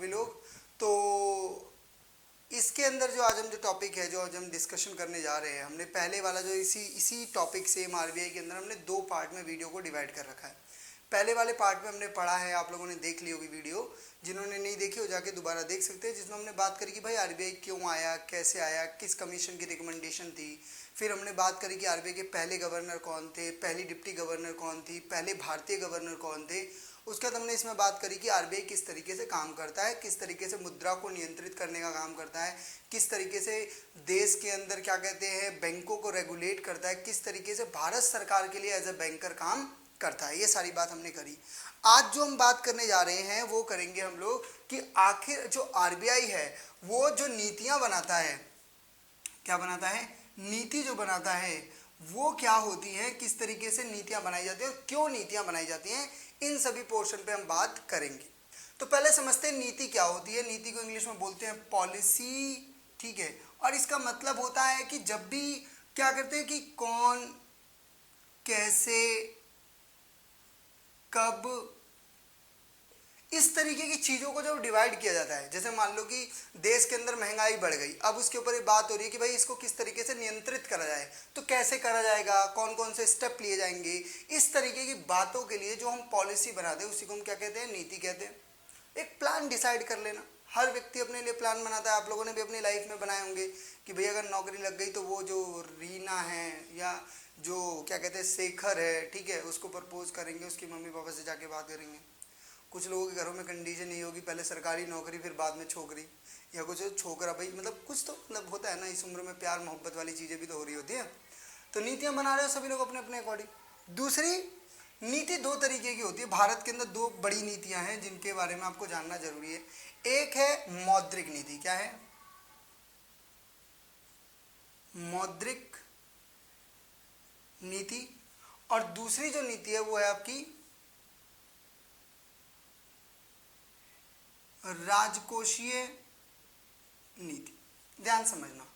सभी लोग। तो इसके अंदर जो आज हम जो टॉपिक है, जो आज हम डिस्कशन करने जा रहे हैं, हमने पहले वाला जो इसी टॉपिक सेम आरबीआई के अंदर हमने दो पार्ट में वीडियो को डिवाइड कर रखा है। पहले वाले पार्ट में हमने पढ़ा है, आप लोगों ने देख ली होगी वीडियो, जिन्होंने नहीं देखी हो जाके दोबारा देख सकते हैं, जिसमें हमने बात करी कि भाई आरबीआई क्यों आया, कैसे आया, किस कमीशन की रिकमेंडेशन थी। फिर हमने बात करी कि आरबीआई के पहले गवर्नर कौन थे, पहली डिप्टी गवर्नर कौन थी, पहले भारतीय गवर्नर कौन थे। उसके बाद हमने इसमें बात करी कि आरबीआई किस तरीके से काम करता है, किस तरीके से मुद्रा को नियंत्रित करने का काम करता है, किस तरीके से देश के अंदर क्या कहते हैं बैंकों को रेगुलेट करता है, किस तरीके से भारत सरकार के लिए एज ए बैंकर काम करता है। ये सारी बात हमने करी। आज जो हम बात करने जा रहे हैं वो करेंगे हम लोग कि आखिर जो आरबीआई है वो जो नीतियां बनाता है, क्या बनाता है, नीति जो बनाता है वो क्या होती है, किस तरीके से नीतियां बनाई जाती है और क्यों नीतियां बनाई जाती हैं, इन सभी पोर्शन पे हम बात करेंगे। तो पहले समझते हैं नीति क्या होती है। नीति को इंग्लिश में बोलते हैं पॉलिसी, ठीक है। और इसका मतलब होता है कि जब भी क्या करते हैं कि कौन, कैसे, कब, इस तरीके की चीज़ों को जब डिवाइड किया जाता है। जैसे मान लो कि देश के अंदर महंगाई बढ़ गई, अब उसके ऊपर ये बात हो रही है कि भाई इसको किस तरीके से नियंत्रित करा जाए, तो कैसे करा जाएगा, कौन कौन से स्टेप लिए जाएंगे, इस तरीके की बातों के लिए जो हम पॉलिसी बनाते हैं उसी को हम क्या कहते हैं, नीति कहते हैं। एक प्लान डिसाइड कर लेना। हर व्यक्ति अपने लिए प्लान बनाता है, आप लोगों ने भी अपनी लाइफ में बनाए होंगे कि भाई अगर नौकरी लग गई तो वो जो रीना है या जो क्या कहते हैं शेखर है, ठीक है, उसको प्रपोज करेंगे, उसकी मम्मी पापा से जाके बात करेंगे। कुछ लोगों के घरों में कंडीशन नहीं होगी, पहले सरकारी नौकरी फिर बाद में छोकरी या कुछ छोकरा, भाई मतलब कुछ तो मतलब होता है ना, इस उम्र में प्यार मोहब्बत वाली चीज़ें भी तो हो रही होती है। तो नीतियाँ बना रहे हो सभी लोग अपने अपने अकॉर्डिंग। दूसरी नीति दो तरीके की होती है। भारत के अंदर दो बड़ी नीतियाँ हैं जिनके बारे में आपको जानना जरूरी है। एक है मौद्रिक नीति, क्या है, मौद्रिक नीति। और दूसरी जो नीति है वो है आपकी राजकोषीय नीति। ध्यान समझना,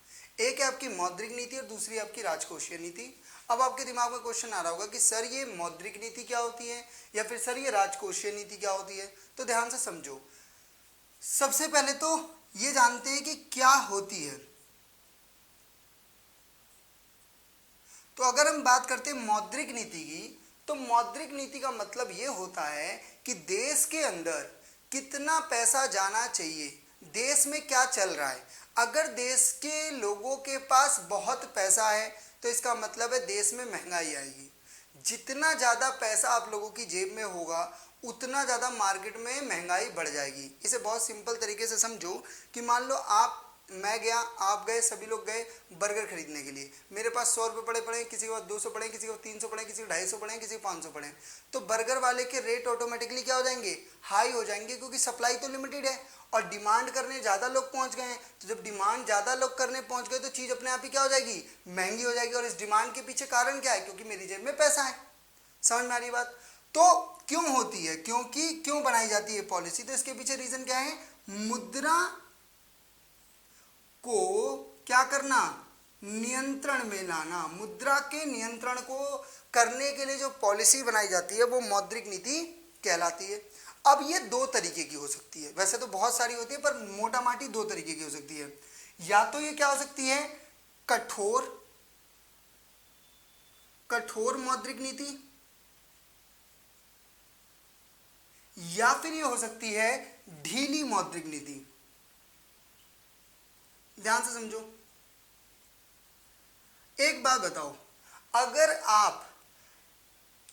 एक है आपकी मौद्रिक नीति और दूसरी है आपकी राजकोषीय नीति। अब आपके दिमाग में क्वेश्चन आ रहा होगा कि सर ये मौद्रिक नीति क्या होती है या फिर सर ये राजकोषीय नीति क्या होती है। तो ध्यान से समझो, सबसे पहले तो ये जानते हैं कि क्या होती है। तो अगर हम बात करते हैं मौद्रिक नीति की, तो मौद्रिक नीति का मतलब ये होता है कि देश के अंदर कितना पैसा जाना चाहिए, देश में क्या चल रहा है। अगर देश के लोगों के पास बहुत पैसा है तो इसका मतलब है देश में महंगाई आएगी। जितना ज़्यादा पैसा आप लोगों की जेब में होगा उतना ज़्यादा मार्केट में महंगाई बढ़ जाएगी। इसे बहुत सिंपल तरीके से समझो कि मान लो मैं गया, आप गए, सभी लोग गए बर्गर खरीदने के लिए। मेरे पास 100 रुपये पड़े पड़े, किसी के पास 200 पड़े, किसी के पास 300 पड़े, किसी के 250 पड़े, किसी के 500 पड़े। तो बर्गर वाले के रेट ऑटोमेटिकली क्या हो जाएंगे, हाई हो जाएंगे, क्योंकि सप्लाई तो लिमिटेड है और डिमांड करने ज़्यादा लोग पहुंच गए हैं। तो जब डिमांड ज़्यादा लोग करने पहुंच गए तो चीज़ अपने आप ही क्या हो जाएगी, महंगी हो जाएगी। और इस डिमांड के पीछे कारण क्या है, क्योंकि मेरी जेब में पैसा है। समझ में आ रही बात। तो क्यों होती है, क्योंकि क्यों बनाई जाती है पॉलिसी, तो इसके पीछे रीजन क्या है, मुद्रा को क्या करना, नियंत्रण में लाना। मुद्रा के नियंत्रण को करने के लिए जो पॉलिसी बनाई जाती है वो मौद्रिक नीति कहलाती है। अब ये दो तरीके की हो सकती है, वैसे तो बहुत सारी होती है पर मोटा माटी दो तरीके की हो सकती है। या तो ये क्या हो सकती है, कठोर मौद्रिक नीति, या फिर ये हो सकती है ढीली मौद्रिक नीति। ध्यान से समझो, एक बात बताओ, अगर आप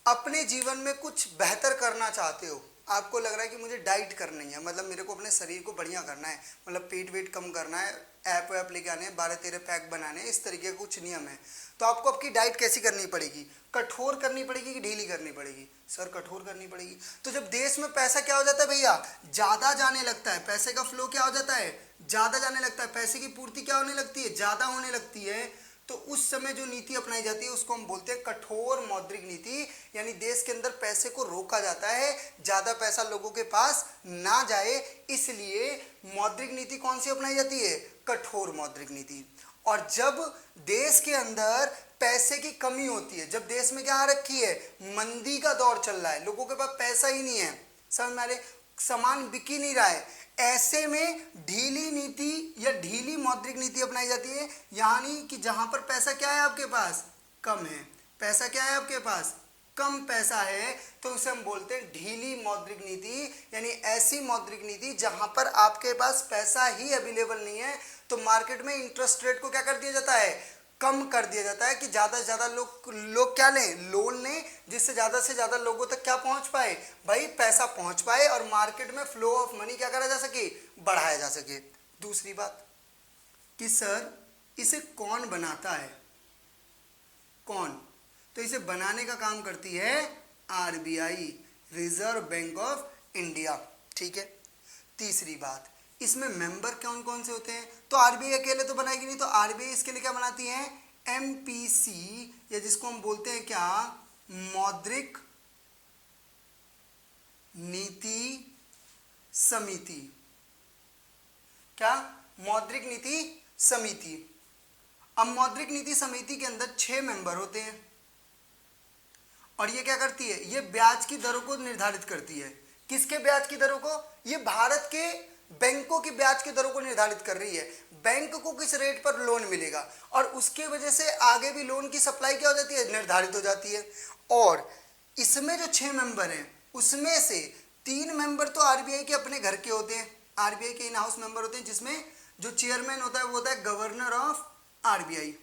अपने जीवन में कुछ बेहतर करना चाहते हो, आपको लग रहा है कि मुझे डाइट करनी है, मतलब मेरे को अपने शरीर को बढ़िया करना है, मतलब पेट वेट कम करना है, ऐप लेके आने हैं, 12-13 पैक बनाने हैं, इस तरीके का कुछ नियम है। तो आपको आपकी डाइट कैसी करनी पड़ेगी, कठोर करनी पड़ेगी कि ढीली करनी पड़ेगी, सर कठोर करनी पड़ेगी। तो जब देश में पैसा क्या हो जाता है भैया, ज़्यादा जाने लगता है, पैसे का फ्लो क्या हो जाता है, ज़्यादा जाने लगता है, पैसे की पूर्ति क्या होने लगती है, ज़्यादा होने लगती है। तो उस समय जो नीति अपनाई जाती है उसको हम बोलते हैं कठोर मौद्रिक नीति। यानी देश के अंदर पैसे को रोका जाता है, ज़्यादा पैसा लोगों के पास ना जाए, इसलिए मौद्रिक नीति कौन सी अपनाई जाती है, कठोर मौद्रिक नीति। और जब देश के अंदर पैसे की कमी होती है, जब देश में क्या आ रखी है, मंदी का दौर चल रहा है, लोगों के पास पैसा ही नहीं है, समझ में आ रहे, सामान बिक ही नहीं रहा है, ऐसे में ढीली नीति या ढीली मौद्रिक नीति अपनाई जाती है, यानी कि जहां पर पैसा क्या है आपके पास, कम है, पैसा क्या है आपके पास, कम पैसा है, तो उसे हम बोलते हैं ढीली मौद्रिक नीति। यानी ऐसी मौद्रिक नीति जहां पर आपके पास पैसा ही अवेलेबल नहीं है, तो मार्केट में इंटरेस्ट रेट को क्या कर दिया जाता है, कम कर दिया जाता है, कि ज्यादा से ज्यादा लोग क्या लें, लोन लें, जिससे ज्यादा से ज्यादा लोगों तक क्या पहुंच पाए, भाई पैसा पहुंच पाए, और मार्केट में फ्लो ऑफ मनी क्या करा जा सके, बढ़ाया जा सके। दूसरी बात कि सर इसे कौन बनाता है, कौन, तो इसे बनाने का काम करती है RBI, reserve bank of India, ठीक है। तीसरी बात, इसमें मेंबर कौन कौन से होते हैं, तो आरबीआई अकेले तो बनाएगी नहीं, तो आरबीआई इसके लिए क्या बनाती है, एमपीसी, या जिसको हम बोलते हैं क्या, मौद्रिक नीति समिति, क्या, मौद्रिक नीति समिति। अब मौद्रिक नीति समिति के अंदर 6 मेंबर होते हैं, और ये क्या करती है, ये ब्याज की दरों को निर्धारित करती है। किसके ब्याज की दरों को, ये भारत के बैंकों की ब्याज की दरों को निर्धारित कर रही है, बैंक को किस रेट पर लोन मिलेगा, और उसके वजह से आगे भी लोन की सप्लाई क्या हो जाती है, निर्धारित हो जाती है। और इसमें जो 6 मेंबर हैं उसमें से 3 मेंबर तो आरबीआई के अपने घर के होते हैं, आरबीआई के इन हाउस मेंबर होते हैं, जिसमें जो चेयरमैन होता है वो होता है गवर्नर ऑफ आरबीआई,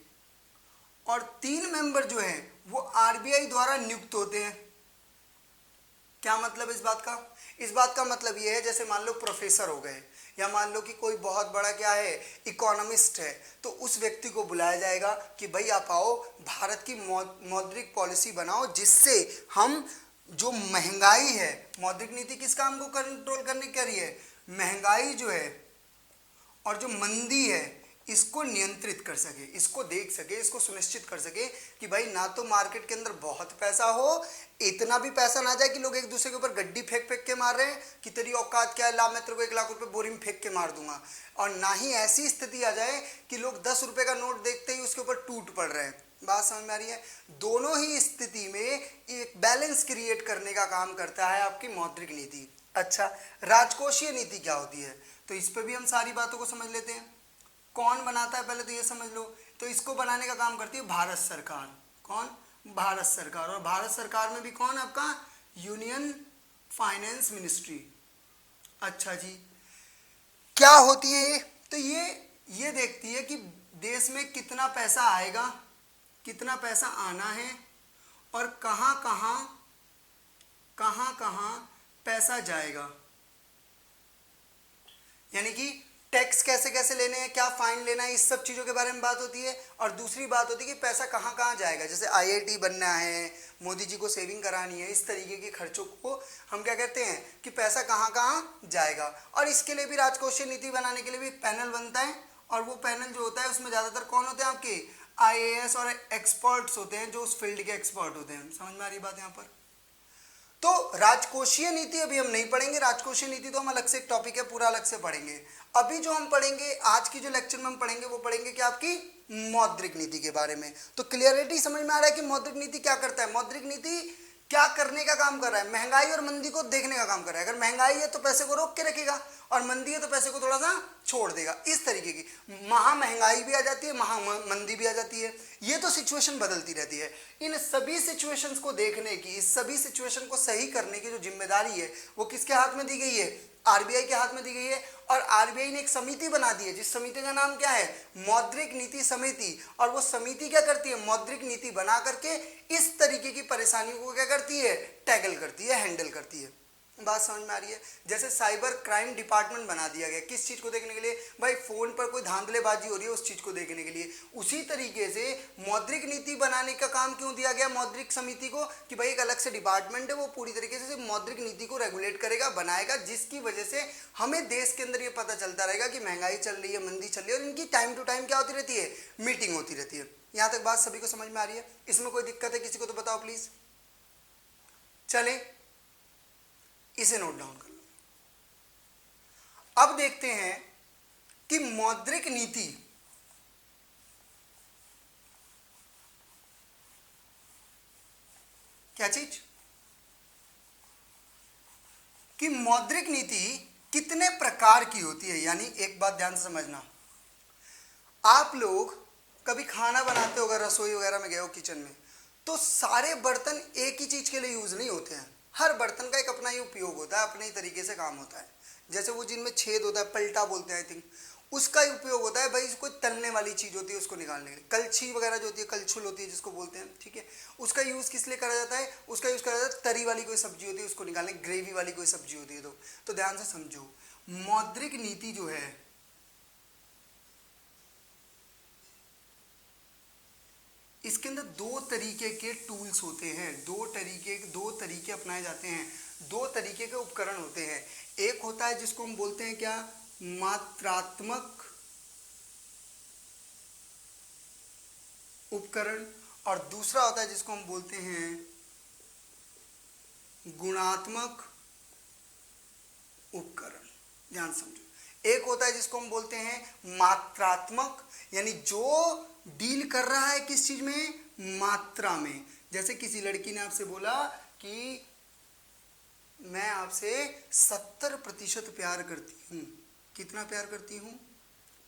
और 3 मेंबर जो हैं वो आरबीआई द्वारा नियुक्त होते हैं। क्या मतलब इस बात का, इस बात का मतलब ये है, जैसे मान लो प्रोफेसर हो गए, या मान लो कि कोई बहुत बड़ा क्या है, इकोनॉमिस्ट है, तो उस व्यक्ति को बुलाया जाएगा कि भाई आप आओ, भारत की मौद्रिक पॉलिसी बनाओ, जिससे हम जो महंगाई है, मौद्रिक नीति किस काम को कंट्रोल करने के लिए, महंगाई जो है और जो मंदी है इसको नियंत्रित कर सके, इसको देख सके, इसको सुनिश्चित कर सके कि भाई ना तो मार्केट के अंदर बहुत पैसा हो, इतना भी पैसा ना जाए कि लोग एक दूसरे के ऊपर गड्डी फेंक फेंक के मार रहे हैं कि तेरी औकात क्या है, ला मैं तेरे को 1 लाख रुपए बोरी में फेंक के मार दूंगा, और ना ही ऐसी स्थिति आ जाए कि लोग 10 रुपए का नोट देखते ही उसके ऊपर टूट पड़ रहे हैं। बात समझ में आ रही है, दोनों ही स्थिति में एक बैलेंस क्रिएट करने का काम करता है आपकी मौद्रिक नीति। अच्छा, राजकोषीय नीति क्या होती है, तो इस पर भी हम सारी बातों को समझ लेते हैं। कौन बनाता है पहले तो ये समझ लो, तो इसको बनाने का काम करती है भारत सरकार, कौन, भारत सरकार, और भारत सरकार में भी कौन, आपका यूनियन फाइनेंस मिनिस्ट्री। अच्छा जी, क्या होती है ये, तो ये देखती है कि देश में कितना पैसा आएगा, कितना पैसा आना है, और कहां कहां पैसा जाएगा, यानी कि टैक्स कैसे कैसे लेने हैं, क्या फाइन लेना है, इस सब चीज़ों के बारे में बात होती है। और दूसरी बात होती है कि पैसा कहाँ कहाँ जाएगा, जैसे आईआईटी बनना है, मोदी जी को सेविंग करानी है, इस तरीके के खर्चों को हम क्या कहते हैं कि पैसा कहाँ कहाँ जाएगा। और इसके लिए भी राजकोषीय नीति बनाने के लिए भी एक पैनल बनता है, और वो पैनल जो होता है उसमें ज़्यादातर कौन होते हैं, आपके आईएएस और एक्सपर्ट्स होते हैं, जो उस फील्ड के एक्सपर्ट होते हैं। समझ में आ रही बात यहाँ पर। तो राजकोषीय नीति अभी हम नहीं पढ़ेंगे, राजकोषीय नीति तो हम अलग से एक टॉपिक है, पूरा अलग से पढ़ेंगे। अभी जो हम पढ़ेंगे आज की जो लेक्चर में हम पढ़ेंगे वो पढ़ेंगे कि आपकी मौद्रिक नीति के बारे में। तो क्लियरिटी समझ में आ रहा है कि मौद्रिक नीति क्या करता है, मौद्रिक नीति क्या करने का काम कर रहा है, महंगाई और मंदी को देखने का काम कर रहा है। अगर महंगाई है तो पैसे को रोक के रखेगा, और मंदी है तो पैसे को थोड़ा सा छोड़ देगा, इस तरीके की। महा महंगाई भी आ जाती है, महा मंदी भी आ जाती है, ये तो सिचुएशन बदलती रहती है। इन सभी सिचुएशंस को देखने की, इस सभी सिचुएशन को सही करने की जो जिम्मेदारी है वो किसके हाथ में दी गई है, आरबीआई के हाथ में दी गई है। और आरबीआई ने एक समिति बना दी है, जिस समिति का नाम क्या है, मौद्रिक नीति समिति। और वो समिति क्या करती है, मौद्रिक नीति बना करके इस तरीके की परेशानियों को क्या करती है, टैकल करती है, हैंडल करती है। बात समझ में आ रही है। जैसे साइबर क्राइम डिपार्टमेंट बना दिया गया, किस चीज को देखने के लिए, भाई फोन पर कोई धांधलेबाजी हो रही है उस चीज को देखने के लिए। उसी तरीके से मौद्रिक नीति बनाने का काम क्यों दिया गया मौद्रिक समिति को, कि भाई एक अलग से डिपार्टमेंट है, वो पूरी तरीके से मौद्रिक नीति को रेगुलेट करेगा, बनाएगा, जिसकी वजह से हमें देश के अंदर ये पता चलता रहेगा कि महंगाई चल रही है, मंदी चल रही है, और इनकी टाइम टू टाइम क्या होती रहती है, मीटिंग होती रहती है। यहां तक बात सभी को समझ में आ रही है, इसमें कोई दिक्कत है किसी को तो बताओ प्लीज। चले इसे नोट डाउन कर लो। अब देखते हैं कि मौद्रिक नीति क्या चीज, कि मौद्रिक नीति कितने प्रकार की होती है, यानी एक बात ध्यान से समझना, आप लोग कभी खाना बनाते हो, अगर रसोई वगैरह में गए हो किचन में, तो सारे बर्तन एक ही चीज के लिए यूज नहीं होते हैं। हर बर्तन का एक अपना ही उपयोग होता है, अपने ही तरीके से काम होता है। जैसे वो जिनमें छेद होता है, पलटा बोलते हैं आई थिंक, उसका ही उपयोग होता है भाई, कोई तलने वाली चीज होती है उसको निकालने के लिए। कलछी वगैरह जो होती है, कलछुल होती है जिसको बोलते हैं, ठीक है, उसका यूज किस लिए करा जाता है? उसका यूज करा जाता है तरी वाली कोई सब्जी होती है उसको निकालने, ग्रेवी वाली कोई सब्जी होती है तो ध्यान से समझो, मौद्रिक नीति जो है, इसके अंदर दो तरीके के टूल्स होते हैं, दो तरीके अपनाए जाते हैं, दो तरीके के उपकरण होते हैं। एक होता है जिसको हम बोलते हैं क्या? मात्रात्मक उपकरण, और दूसरा होता है जिसको हम बोलते हैं गुणात्मक उपकरण। ध्यान समझो, एक होता है जिसको हम बोलते हैं मात्रात्मक, यानी जो डील कर रहा है किस चीज में? मात्रा में। जैसे किसी लड़की ने आपसे बोला कि मैं आपसे 70% प्यार करती हूं। कितना प्यार करती हूं?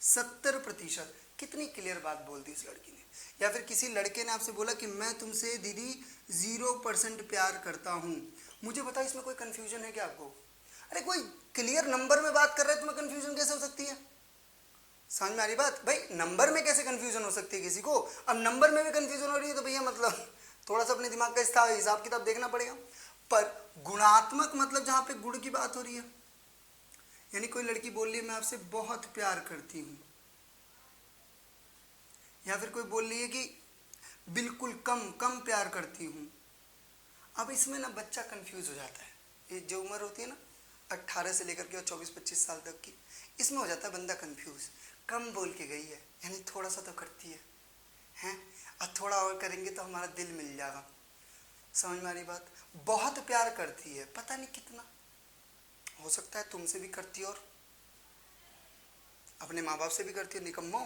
70%। कितनी क्लियर बात बोल दी इस लड़की ने। या फिर किसी लड़के ने आपसे बोला कि मैं तुमसे दीदी 0% प्यार करता हूं। मुझे बताओ इसमें कोई कंफ्यूजन है क्या आपको? अरे कोई क्लियर नंबर में बात कर रहा है, तुम्हें कंफ्यूजन कैसे हो सकती है? समझ में आ रही बात? भाई नंबर में कैसे कंफ्यूजन हो सकती है किसी को? अब नंबर में भी कंफ्यूजन हो रही है तो भैया मतलब थोड़ा सा अपने दिमाग का हिसाब किताब देखना पड़ेगा। पर गुणात्मक मतलब जहां पे गुण की बात हो रही है, यानी कोई लड़की बोल रही है मैं आपसे बहुत प्यार करती हूं, या फिर कोई बोल रही है कि बिल्कुल कम प्यार करती हूं। अब इसमें ना बच्चा कंफ्यूज हो जाता है। ये जो उम्र होती है ना 18 से लेकर के 24-25 साल तक की, इसमें हो जाता है बंदा कंफ्यूज। कम बोल के गई है, यानी थोड़ा सा तो करती है, हैं? और थोड़ा और करेंगे तो हमारा दिल मिल जाएगा। समझ में आ रही बात? बहुत प्यार करती है, पता नहीं कितना, हो सकता है तुमसे भी करती हो और अपने माँ बाप से भी करती हो। निकम्मो,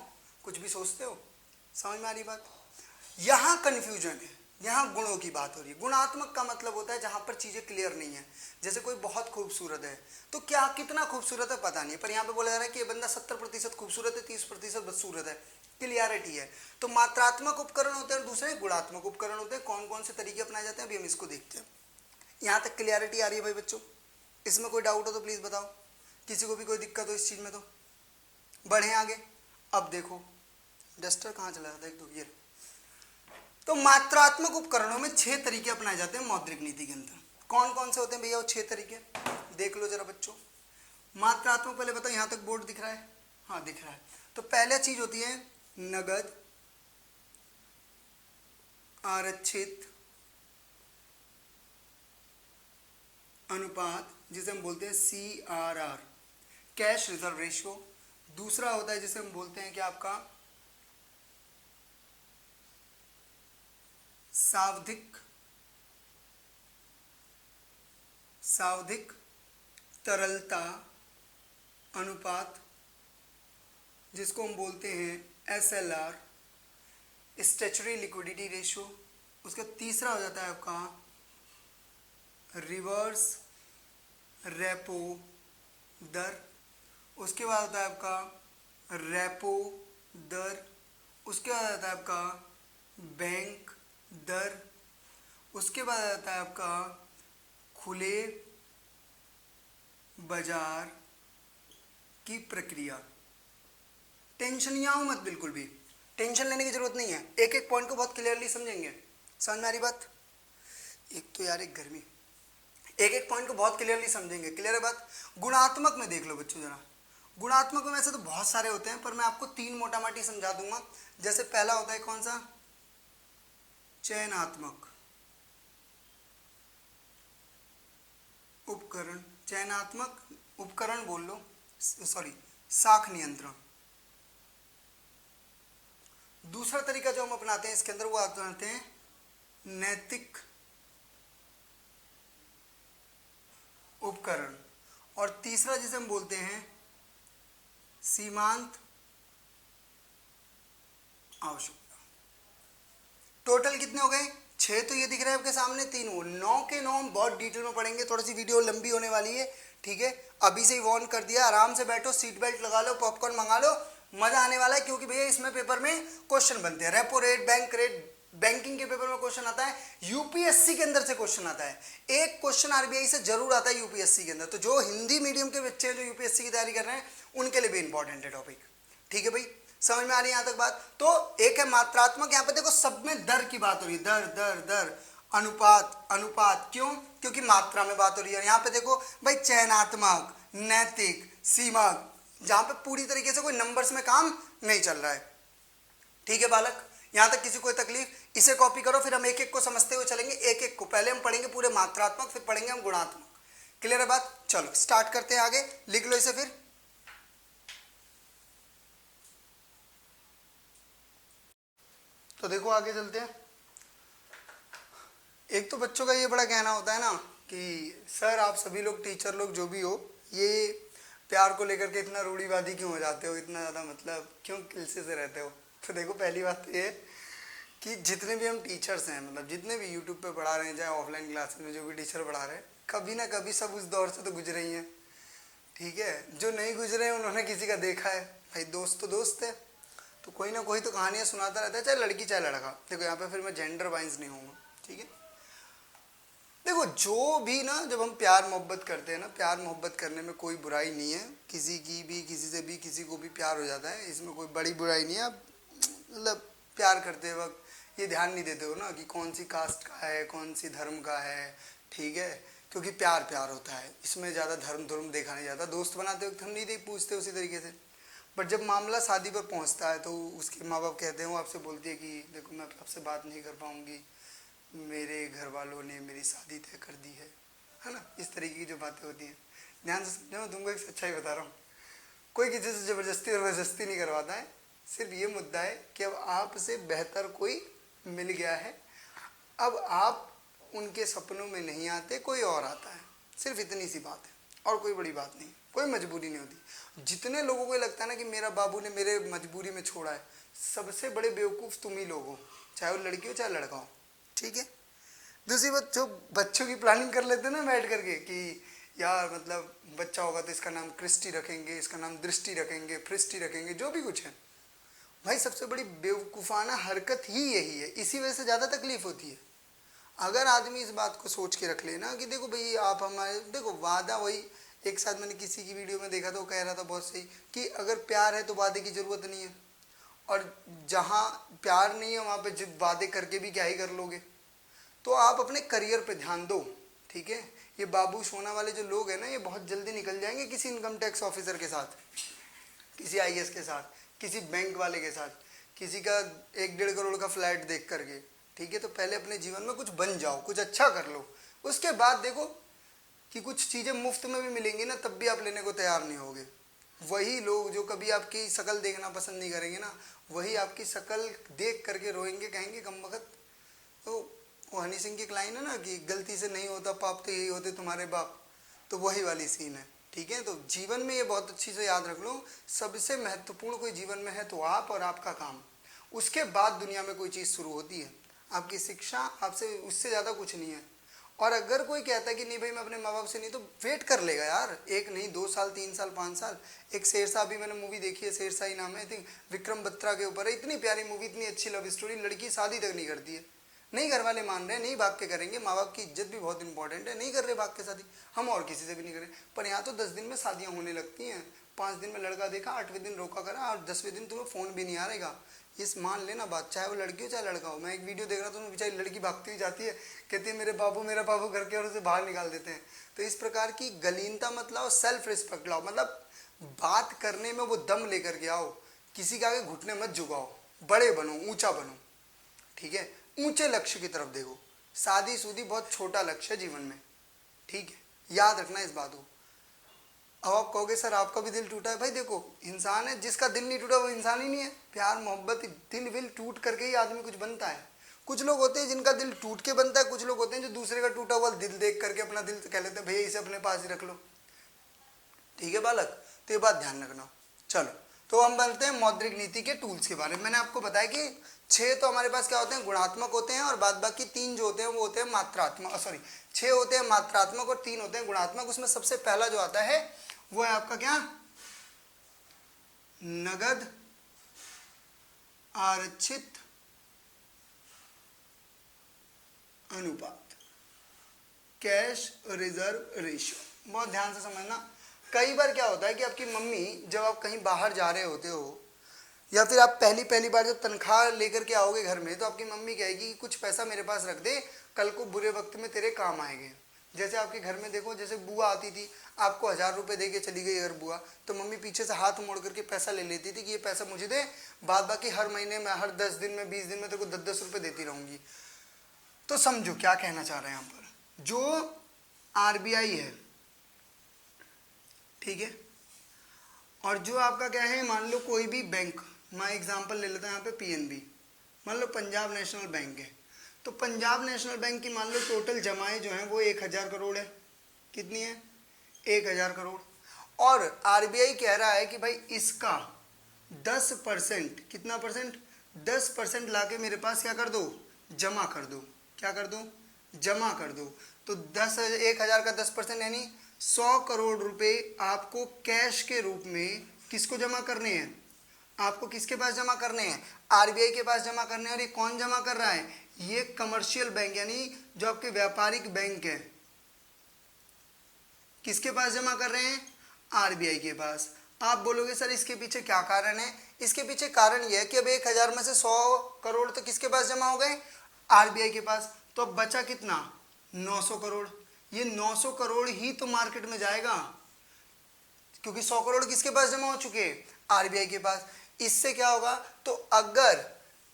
कुछ भी सोचते हो। समझ में आ रही बात? यहाँ कंफ्यूजन है, यहाँ गुणों की बात हो रही है। गुणात्मक का मतलब होता है जहां पर चीजें क्लियर नहीं है। जैसे कोई बहुत खूबसूरत है, तो क्या कितना खूबसूरत है पता नहीं है, पर यहाँ पे बोला जा रहा है कि ये बंदा 70% खूबसूरत है, 30% बदसूरत है, क्लियरिटी है। तो मात्रात्मक उपकरण होते हैं और दूसरे गुणात्मक उपकरण होते हैं। कौन कौन से तरीके अपनाए जाते हैं अभी हम इसको देखते हैं। यहाँ तक क्लियरिटी आ रही है भाई बच्चों? इसमें कोई डाउट हो तो प्लीज बताओ, किसी को भी कोई दिक्कत हो इस चीज में तो। बढ़े आगे। अब देखो डस्टर कहाँ चला जाता है, एक दो ये। तो मात्रात्मक उपकरणों में 6 तरीके अपनाए जाते हैं मौद्रिक नीति के अंदर। कौन कौन से होते हैं भैया वो 6 तरीके? देख लो जरा बच्चों। मात्रात्मक पहले बताओ, यहां तक बोर्ड दिख रहा है? हाँ दिख रहा है। तो पहला चीज होती है नगद आरक्षित अनुपात, जिसे हम बोलते हैं CRR, कैश रिजर्व रेशियो। दूसरा होता है जिसे हम बोलते हैं कि आपका सावधिक तरलता अनुपात, जिसको हम बोलते हैं SLR, स्टैच्यूटरी लिक्विडिटी रेशियो। उसका तीसरा हो जाता है आपका रिवर्स रेपो दर। उसके बाद होता है आपका रेपो दर। उसके बाद आता है आपका बैंक दर। उसके बाद आता है आपका खुले बाजार की प्रक्रिया। टेंशन नहीं आओ मत, बिल्कुल भी टेंशन लेने की जरूरत नहीं है। एक एक पॉइंट को बहुत क्लियरली समझेंगे। समझ में आ रही बात? एक तो यार एक गर्मी, एक एक पॉइंट को बहुत क्लियरली समझेंगे। क्लियर है बात? गुणात्मक में देख लो बच्चों जरा। गुणात्मक में वैसे तो बहुत सारे होते हैं, पर मैं आपको 3 मोटा मोटी समझा दूंगा। जैसे पहला होता है कौन सा? चयनात्मक उपकरण। चयनात्मक उपकरण बोल लो, सॉरी साख नियंत्रण। दूसरा तरीका जो हम अपनाते हैं इसके अंदर वो अपनाते हैं नैतिक उपकरण। और तीसरा जिसे हम बोलते हैं सीमांत आवश्यकता। टोटल कितने हो गए? 6 तो ये दिख रहा है आपके सामने, 3 वो 9 के 9 हम बहुत डिटेल में पढ़ेंगे। थोड़ी सी वीडियो लंबी होने वाली है, ठीक है, अभी से ही वार्न कर दिया, आराम से बैठो, सीट बेल्ट लगा लो, पॉपकॉर्न मंगा लो, मजा आने वाला है। क्योंकि भैया इसमें पेपर में क्वेश्चन बनते हैं, repo rate, bank rate, banking के पेपर में क्वेश्चन आता है, यूपीएससी के अंदर से क्वेश्चन आता है, एक क्वेश्चन आरबीआई से जरूर आता है यूपीएससी के अंदर। तो जो हिंदी मीडियम के बच्चे हैं जो यूपीएससी की तैयारी कर रहे हैं उनके लिए भी इंपॉर्टेंट है टॉपिक। ठीक है भाई, समझ में आ रही है यहां तक बात? तो एक है मात्रात्मक, यहां पे देखो सब में दर की बात हो रही है, दर दर दर, अनुपात अनुपात, क्यों? क्योंकि मात्रा में बात हो रही है। यहां पे देखो भाई चयनात्मक, नैतिक, सीमक, जहां पे पूरी तरीके से कोई नंबर्स में काम नहीं चल रहा है। ठीक है बालक, यहां तक किसी कोई तकलीफ? इसे कॉपी करो, फिर हम एक एक को समझते हुए चलेंगे, एक एक को। पहले हम पढ़ेंगे पूरे मात्रात्मक, फिर पढ़ेंगे हम गुणात्मक। क्लियर है बात? चलो स्टार्ट करते हैं आगे, लिख लो इसे फिर। तो देखो आगे चलते हैं। एक तो बच्चों का ये बड़ा कहना होता है ना कि सर आप सभी लोग, टीचर लोग जो भी हो, ये प्यार को लेकर के इतना रूढ़िवादी क्यों हो जाते हो, इतना ज़्यादा मतलब क्यों किलसे से रहते हो? तो देखो पहली बात तो ये है कि जितने भी हम टीचर्स हैं, मतलब जितने भी यूट्यूब पे पढ़ा रहे हैं, चाहे ऑफलाइन क्लासेस में जो भी टीचर पढ़ा रहे हैं, कभी ना कभी सब उस दौर से तो गुजरे ही हैं। ठीक है, जो नहीं गुजरे हैं उन्होंने किसी का देखा है। भाई दोस्त तो दोस्त है, तो कोई ना कोई तो कहानियाँ सुनाता रहता है, चाहे लड़की चाहे लड़का। देखो यहाँ पे फिर मैं जेंडर वाइज नहीं हूँ, ठीक है। देखो जो भी ना, जब हम प्यार मोहब्बत करते हैं ना, प्यार मोहब्बत करने में कोई बुराई नहीं है, किसी की भी, किसी से भी, किसी को भी प्यार हो जाता है, इसमें कोई बड़ी बुराई नहीं है। आप मतलब प्यार करते वक्त ये ध्यान नहीं देते हो ना कि कौन सी कास्ट का है, कौन सी धर्म का है, ठीक है, क्योंकि प्यार प्यार होता है, इसमें ज़्यादा धर्म धर्म देखा नहीं जाता। दोस्त बनाते वक्त हम नहीं देख पूछते उसी तरीके से, बट जब मामला शादी पर पहुंचता है तो उसके माँ बाप कहते हैं, वो आपसे बोलती है कि देखो मैं आपसे बात नहीं कर पाऊंगी, मेरे घर वालों ने मेरी शादी तय कर दी है ना, इस तरीके की जो बातें होती हैं। ध्यान से समझो, मैं तुमको एक सच्चाई बता रहा हूँ, कोई किसी से ज़बरदस्ती और वजस्ती नहीं करवाता है। सिर्फ ये मुद्दा है कि अब आपसे बेहतर कोई मिल गया है, अब आप उनके सपनों में नहीं आते, कोई और आता है, सिर्फ इतनी सी बात है, और कोई बड़ी बात नहीं, कोई मजबूरी नहीं होती। जितने लोगों को लगता है ना कि मेरा बाबू ने मेरे मजबूरी में छोड़ा है, सबसे बड़े बेवकूफ़ तुम ही लोग हो, चाहे वो लड़की हो चाहे लड़का हो। ठीक है, दूसरी बात, जो बच्चों की प्लानिंग कर लेते हैं ना बैठ करके कि यार मतलब बच्चा होगा तो इसका नाम क्रिस्टी रखेंगे, इसका नाम दृष्टि रखेंगे, फ्रिस्टी रखेंगे, जो भी कुछ है, भाई सबसे बड़ी बेवकूफ़ाना हरकत ही यही है। इसी वजह से ज़्यादा तकलीफ होती है। अगर आदमी इस बात को सोच के रख लेना कि देखो भाई आप हमारे, देखो वादा, वही एक साथ मैंने किसी की वीडियो में देखा था, वो कह रहा था बहुत सही कि अगर प्यार है तो वादे की ज़रूरत नहीं है, और जहाँ प्यार नहीं है वहाँ पे जिद वादे करके भी क्या ही कर लोगे। तो आप अपने करियर पे ध्यान दो, ठीक है। ये बाबू सोना वाले जो लोग हैं ना, ये बहुत जल्दी निकल जाएंगे किसी इनकम टैक्स ऑफिसर के साथ, किसी आईएएस के साथ, किसी बैंक वाले के साथ, किसी का 1-1.5 करोड़ का फ्लैट देख करके। ठीक है, तो पहले अपने जीवन में कुछ बन जाओ, कुछ अच्छा कर लो, उसके बाद देखो कि कुछ चीज़ें मुफ्त में भी मिलेंगी ना, तब भी आप लेने को तैयार नहीं होगे। वही लोग जो कभी आपकी शक्ल देखना पसंद नहीं करेंगे ना, वही आपकी शक्ल देख करके रोएंगे, कहेंगे कम वक्त। तो वो हनी सिंह की एक लाइन है ना कि गलती से नहीं होता पाप तो यही होते तुम्हारे बाप, तो वही वाली सीन है। ठीक है, तो जीवन में ये बहुत अच्छी से याद रख लो, सबसे महत्वपूर्ण कोई जीवन में है तो आप और आपका काम, उसके बाद दुनिया में कोई चीज़ शुरू होती है। आपकी शिक्षा, आपसे उससे ज़्यादा कुछ नहीं है। और अगर कोई कहता है कि नहीं भाई मैं अपने माँ बाप से नहीं, तो वेट कर लेगा यार, 1 नहीं 2 साल 3 साल 5 साल। एक शेरशाह, भी मैंने मूवी देखी है, शेरशाह ही नाम है, आई थिंक विक्रम बत्रा के ऊपर है, इतनी प्यारी मूवी, इतनी अच्छी लव स्टोरी, लड़की शादी तक नहीं करती है, नहीं घर वाले मान रहे हैं, नहीं भाग के करेंगे, माँ बाप की इज्जत भी बहुत इंपॉर्टेंट है, नहीं कर रहे भाग के शादी, हम और किसी से भी नहीं करें। पर यहाँ तो 10 दिन में शादियाँ होने लगती हैं, 5 दिन में लड़का देखा, 8वें दिन रोका करा, और 10वें दिन तुम्हें फ़ोन भी नहीं आ रहेगा। इस मान लेना बात, चाहे वो लड़की हो चाहे लड़का हो। मैं एक वीडियो देख रहा था, उसमें बेचारी लड़की भागती हुई जाती है, कहती है मेरा बाबू करके, और उसे बाहर निकाल देते हैं। तो इस प्रकार की गलीनता मत लाओ, सेल्फ रिस्पेक्ट लाओ, मतलब बात करने में वो दम लेकर के आओ, किसी के आगे घुटने मत झुकाओ, बड़े बनो, ऊंचा बनो। ठीक है, ऊंचे लक्ष्य की तरफ देखो, शादी सूदी बहुत छोटा लक्ष्य है जीवन में। ठीक है, याद रखना इस बात को। अब आप कहोगे सर आपका भी दिल टूटा है, भाई देखो इंसान है, जिसका दिल नहीं टूटा वो इंसान ही नहीं है। प्यार मोहब्बत, दिल विल टूट करके ही आदमी कुछ बनता है। कुछ लोग होते हैं जिनका दिल टूट के बनता है, कुछ लोग होते हैं जो दूसरे का टूटा हुआ दिल देख करके अपना दिल कह लेते हैं भैया इसे अपने पास ही रख लो। ठीक है बालक, तो ये बात ध्यान रखना। चलो तो हम बनते हैं मौद्रिक नीति के टूल्स के बारे में। मैंने आपको बताया कि 6 तो हमारे पास क्या होते हैं, गुणात्मक होते हैं, और बाद बाकी 3 जो होते हैं वो होते हैं मात्रात्मक, सॉरी 6 होते हैं मात्रात्मक और 3 होते हैं गुणात्मक। उसमें सबसे पहला जो आता है वो है आपका क्या, नगद आरक्षित अनुपात, कैश रिजर्व रेशियो। बहुत ध्यान से समझना। कई बार क्या होता है कि आपकी मम्मी, जब आप कहीं बाहर जा रहे होते हो या फिर आप पहली बार जब तनख्वाह लेकर के आओगे घर में, तो आपकी मम्मी कहेगी कि कुछ पैसा मेरे पास रख दे, कल को बुरे वक्त में तेरे काम आएंगे। जैसे आपके घर में देखो, जैसे बुआ आती थी, आपको 1000 रुपये दे के चली गई अगर बुआ, तो मम्मी पीछे से हाथ मोड़ करके पैसा ले लेती थी कि ये पैसा मुझे दे, बाद बाकी हर महीने में, हर 10 दिन में, 20 दिन में तेरे को 10-10 रुपये देती रहूंगी। तो समझो क्या कहना चाह रहे हैं यहाँ पर। जो आरबीआई है, ठीक है, और जो आपका क्या है, मान लो कोई भी बैंक, मैं एग्जांपल ले लेता हूँ यहाँ पे पीएनबी, मान लो पंजाब नेशनल बैंक है, तो पंजाब नेशनल बैंक की मान लो टोटल जमाएं जो हैं वो 1000 करोड़ है। कितनी है, 1000 करोड़। और आरबीआई कह रहा है कि भाई इसका 10%, कितना परसेंट, 10% ला के मेरे पास क्या कर दो, जमा कर दो। क्या कर दो, जमा कर दो। तो 10,000 का 10% यानी 100 करोड़ रुपए आपको कैश के रूप में किसको जमा करने हैं, आपको किसके पास जमा करने हैं, आरबीआई के पास जमा करने हैं। और ये कौन जमा कर रहा है, ये कमर्शियल बैंक यानी जो आपके व्यापारिक बैंक है, किसके पास जमा कर रहे हैं, आरबीआई के पास। आप बोलोगे सर इसके पीछे क्या कारण है, इसके पीछे कारण यह है कि अब 1000 में से 100 करोड़ तो किसके पास जमा हो गए, आरबीआई के पास। तो अब बचा कितना, 900 करोड़। ये 900 करोड़ ही तो मार्केट में जाएगा, क्योंकि 100 करोड़ किसके पास जमा हो चुके हैं, आरबीआई के पास। इससे क्या होगा, तो अगर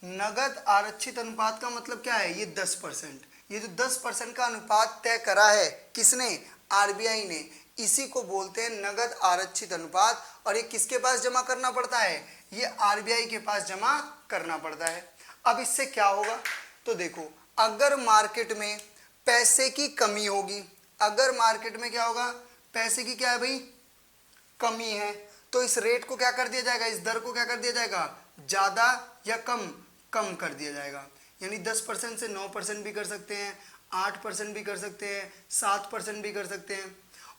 नगद आरक्षित अनुपात का मतलब क्या है, ये 10%, ये जो 10% का अनुपात तय करा है किसने, आरबीआई ने, इसी को बोलते हैं नगद आरक्षित अनुपात। और ये किसके पास जमा करना पड़ता है, ये आरबीआई के पास जमा करना पड़ता है। अब इससे क्या होगा, तो देखो, अगर मार्केट में पैसे की कमी होगी, अगर मार्केट में क्या होगा, पैसे की क्या है भाई, कमी है, तो इस रेट को क्या कर दिया जाएगा, इस दर को क्या कर दिया जाएगा, ज्यादा या कम, कम कर दिया जाएगा। यानी 10% से 9% भी कर सकते हैं, 8% भी कर सकते हैं, 7% भी कर सकते हैं।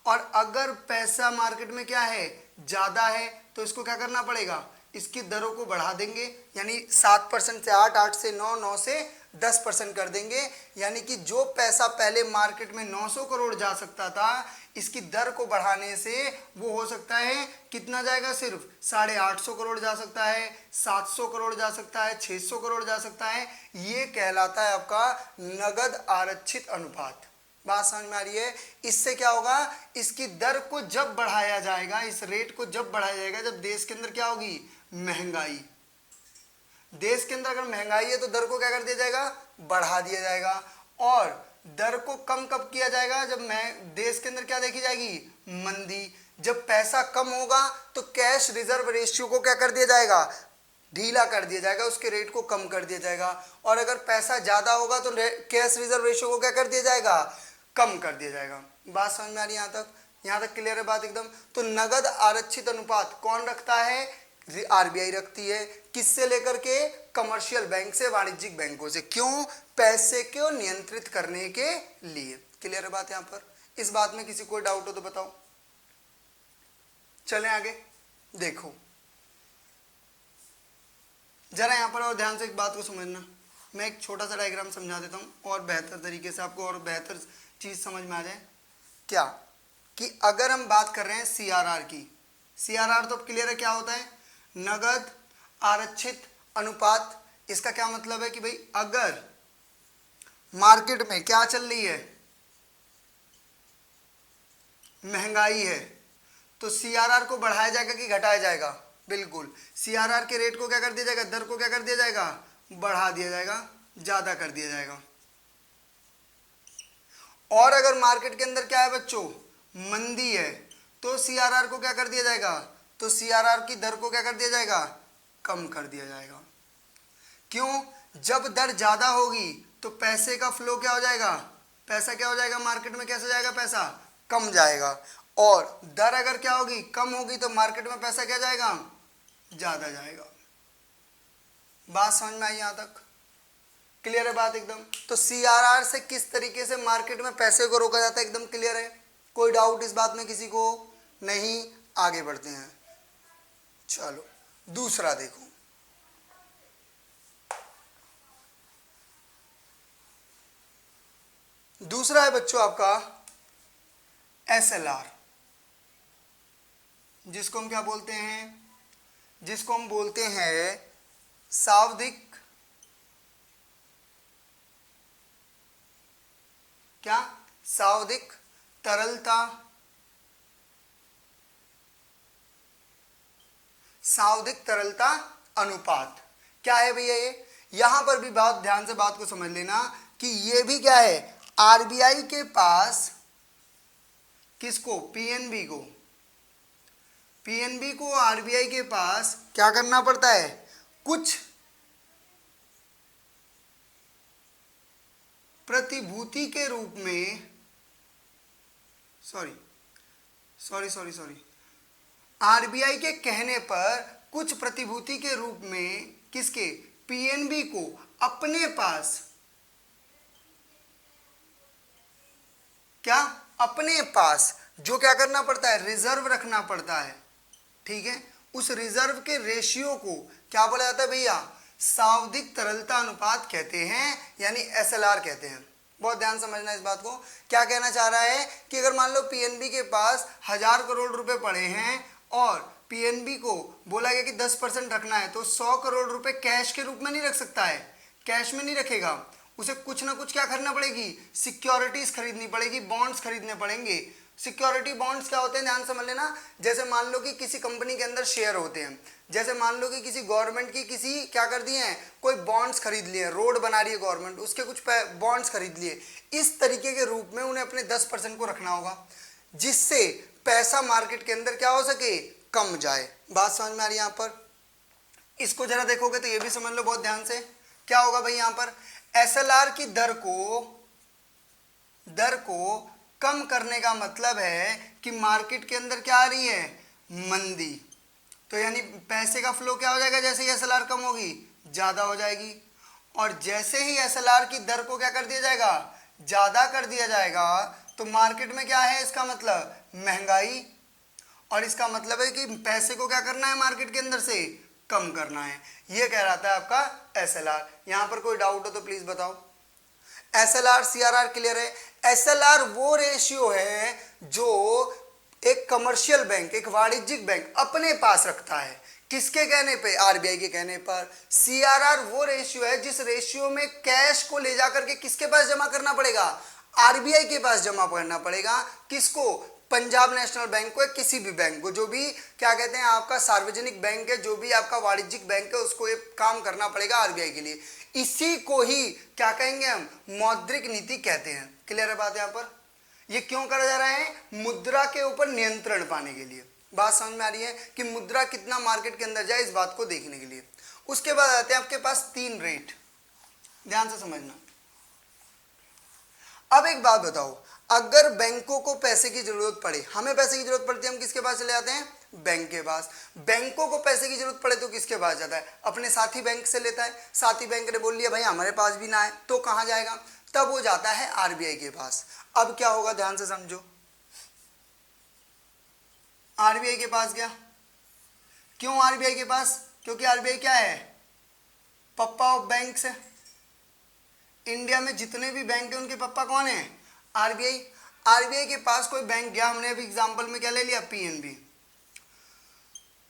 और अगर पैसा मार्केट में क्या है, ज्यादा है, तो इसको क्या करना पड़ेगा, इसकी दरों को बढ़ा देंगे। यानी 7% से 8, 8 से 9, 9 से 10% कर देंगे। यानी कि जो पैसा पहले मार्केट में 900 करोड़ जा सकता था, इसकी दर को बढ़ाने से वो हो सकता है कितना जाएगा, सिर्फ 850 करोड़ जा सकता है, 700 करोड़ जा सकता है, 600 करोड़ जा सकता है। ये कहलाता है आपका नगद आरक्षित अनुपात। बात समझ में आ रही है। इससे क्या होगा, इसकी दर को जब बढ़ाया जाएगा, इस रेट को जब बढ़ाया जाएगा, जब देश के अंदर क्या होगी, महंगाई। देश के अंदर अगर महंगाई है तो दर को क्या कर दिया जाएगा, बढ़ा दिया जाएगा। और दर को कम कब किया जाएगा, जब देश के अंदर क्या देखी जाएगी, मंदी। जब पैसा कम होगा तो कैश रिजर्व रेशियो को क्या कर दिया जाएगा, ढीला कर दिया जाएगा, उसके रेट को कम कर दिया जाएगा। और अगर पैसा ज्यादा होगा तो कैश रिजर्व रेशियो को क्या कर दिया जाएगा, कम कर दिया जाएगा। बात समझ में आ रही है, यहाँ तक क्लियर है बात एकदम। तो नगद आरक्षित अनुपात कौन रखता है, आरबीआई रखती है। किससे लेकर के, कमर्शियल बैंक से, वाणिज्यिक बैंकों से। क्यों, पैसे को नियंत्रित करने के लिए। क्लियर है बात यहाँ पर। इस बात में किसी को डाउट हो तो बताओ। चलें आगे। देखो जरा यहाँ पर और ध्यान से एक बात को समझना। मैं एक छोटा सा डायग्राम समझा देता हूँ और बेहतर तरीके से आपको और बेहतर चीज समझ में आ जाए। क्या कि अगर हम बात कर रहे हैं सीआरआर की, सीआरआर तो क्लियर है क्या होता है, नगद आरक्षित अनुपात। इसका क्या मतलब है कि भाई अगर मार्केट में क्या चल रही है, महंगाई है, तो सीआरआर को बढ़ाया जाएगा कि घटाया जाएगा, बिल्कुल सीआरआर के रेट को क्या कर दिया जाएगा, दर को क्या कर दिया जाएगा, बढ़ा दिया जाएगा, ज्यादा कर दिया जाएगा। और अगर मार्केट के अंदर क्या है बच्चों, मंदी है, तो सीआरआर को क्या कर दिया जाएगा, तो सीआरआर की दर को क्या कर दिया जाएगा, कम कर दिया जाएगा। क्यों, जब दर ज्यादा होगी तो पैसे का फ्लो क्या हो जाएगा, पैसा क्या हो जाएगा, मार्केट में कैसे जाएगा, पैसा कम जाएगा। और दर अगर क्या होगी, कम होगी, तो मार्केट में पैसा क्या जाएगा, ज्यादा जाएगा। बात समझ में आई? यहां तक क्लियर है बात एकदम? तो सीआरआर से किस तरीके से मार्केट में पैसे को रोका जाता है एकदम क्लियर है? कोई डाउट इस बात में किसी को नहीं? आगे बढ़ते हैं। चलो दूसरा देखो, दूसरा है बच्चों आपका एसएलआर, जिसको हम क्या बोलते हैं? जिसको हम बोलते हैं सावधिक, क्या? सावधिक तरलता, सावधिक तरलता अनुपात। क्या है भैया ये? यहां पर भी बात ध्यान से बात को समझ लेना कि ये भी क्या है? आरबीआई के पास किसको? पीएनबी को। पीएनबी को आरबीआई के पास क्या करना पड़ता है? कुछ प्रतिभूति के रूप में, सॉरी, आरबीआई के कहने पर कुछ प्रतिभूति के रूप में किसके? पीएनबी को अपने पास, क्या? अपने पास जो क्या करना पड़ता है? रिजर्व रखना पड़ता है। ठीक है, उस रिजर्व के रेशियो को क्या बोला जाता है भैया? सावधिक तरलता अनुपात कहते हैं, यानी एसएलआर कहते हैं। बहुत ध्यान समझना इस बात को। क्या कहना चाह रहा है कि अगर मान लो पीएनबी के पास 1000 करोड़ रुपए पड़े हैं और पीएनबी को बोला गया कि 10% रखना है, तो 100 करोड़ रुपए कैश के रूप में नहीं रख सकता है, कैश में नहीं रखेगा, उसे कुछ ना कुछ क्या करना पड़ेगी? सिक्योरिटीज खरीदनी पड़ेगी, बॉन्ड्स खरीदने पड़ेंगे। सिक्योरिटी बॉन्ड्स क्या होते हैं ध्यान समझ लेना। जैसे मान लो कि किसी कंपनी के अंदर शेयर होते हैं, जैसे मान लो कि किसी गवर्नमेंट की किसी क्या कर दिए हैं, कोई बॉन्ड्स खरीद लिए, रोड बना रही है गवर्नमेंट, उसके कुछ बॉन्ड्स खरीद लिए, इस तरीके के रूप में उन्हें अपने 10% को रखना होगा, जिससे पैसा मार्केट के अंदर क्या हो सके? कम जाए। बात समझ में आ रही है? यहाँ पर इसको जरा देखोगे तो ये भी समझ लो बहुत ध्यान से। क्या होगा भाई? यहाँ पर एसएलआर की दर को कम करने का मतलब है कि मार्केट के अंदर क्या आ रही है? मंदी। तो यानी पैसे का फ्लो क्या हो जाएगा? जैसे ही एसएलआर कम होगी ज्यादा हो जाएगी, और जैसे ही एसएलआर की दर को क्या कर दिया जाएगा? ज्यादा कर दिया जाएगा, तो मार्केट में क्या है? इसका मतलब महंगाई, और इसका मतलब है कि पैसे को क्या करना है? मार्केट के अंदर से कम करना है। ये कह रहा था आपका एसएलआर। यहां पर कोई डाउट हो तो प्लीज बताओ। एसएलआर सीआरआर क्लियर है? एसएलआर वो रेशियो है जो एक कमर्शियल बैंक, एक वाणिज्यिक बैंक अपने पास रखता है। किसके कहने पे? आरबीआई के कहने पर। सीआरआर वो रेशियो है जिस रेशियो में कैश को ले जाकर के किसके पास जमा करना पड़ेगा? आरबीआई के पास जमा करना पड़ेगा। किसको? पंजाब नेशनल बैंक को, किसी भी बैंक को, जो भी क्या कहते हैं आपका सार्वजनिक बैंक है, जो भी आपका वाणिज्यिक बैंक है, उसको ये काम करना पड़ेगा आरबीआई के लिए। इसी को ही क्या कहेंगे हम? मौद्रिक नीति कहते हैं। क्लियर है बात? यहाँ पर ये क्यों करा जा रहा है? मुद्रा के ऊपर नियंत्रण पाने के लिए। बात समझ में आ रही है कि मुद्रा कितना मार्केट के अंदर जाए, इस बात को देखने के लिए। उसके बाद आते हैं आपके पास 3 रेट, ध्यान से समझना। अब एक बात बताओ, अगर बैंकों को पैसे की जरूरत पड़े, हमें पैसे की जरूरत पड़ती है, हम किसके पास चले जाते हैं? बैंक के पास। बैंकों को पैसे की जरूरत पड़े तो किसके पास जाता है? अपने साथी बैंक से लेता है। साथी बैंक ने बोल लिया भाई हमारे पास भी ना है, तो कहां जाएगा? तब वो जाता है आरबीआई के पास। अब क्या होगा ध्यान से समझो। आरबीआई के पास गया। क्यों आरबीआई के पास? क्योंकि आरबीआई क्या है? पप्पा ऑफ बैंक्स है। इंडिया में जितने भी बैंक है उनके पप्पा कौन है? आरबीआई। आरबीआई के पास कोई बैंक गया, हमने अभी एग्जांपल में क्या ले लिया? पीएनबी।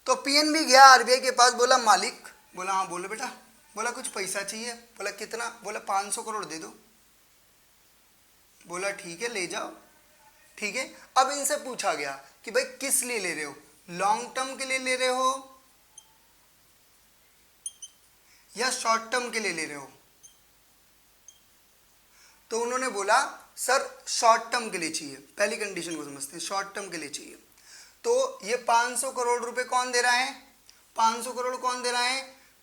तो पीएनबी गया आरबीआई के पास, बोला मालिक, बोला हाँ बोलो बेटा, बोला कुछ पैसा चाहिए, बोला कितना? बोला 500 करोड़ दे दो। बोला ठीक है ले जाओ। ठीक है, अब इनसे पूछा गया कि भाई किस लिए ले रहे हो? लॉन्ग टर्म के लिए ले रहे हो या शॉर्ट टर्म के लिए ले रहे हो? तो उन्होंने बोला सर शॉर्ट टर्म के लिए चाहिए। पहली कंडीशन को समझते हैं, शॉर्ट टर्म के लिए चाहिए। तो ये 500 करोड़ रुपए कौन दे रहा है? 500 करोड़ कौन दे रहा है?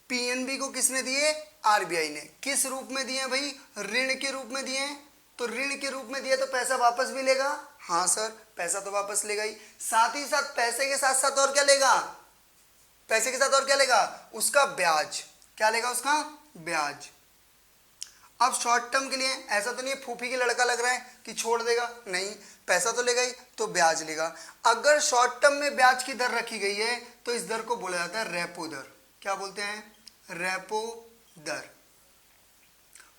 पीएनबी को किसने दिए? आरबीआई ने। किस रूप में दिए भाई? ऋण के रूप में दिए। तो ऋण के रूप में दिए तो पैसा वापस भी लेगा? हाँ सर पैसा तो वापस लेगा ही, साथ ही साथ पैसे के साथ साथ और क्या लेगा? पैसे के साथ और क्या लेगा, उसका ब्याज, क्या लेगा, उसका ब्याज। अब शॉर्ट टर्म के लिए ऐसा तो नहीं है फूफी की लड़का लग रहा है कि छोड़ देगा, नहीं, पैसा तो लेगा ही, तो ब्याज लेगा। अगर शॉर्ट टर्म में ब्याज की दर रखी गई है तो इस दर को बोला जाता है रेपो दर। क्या बोलते हैं, रेपो दर।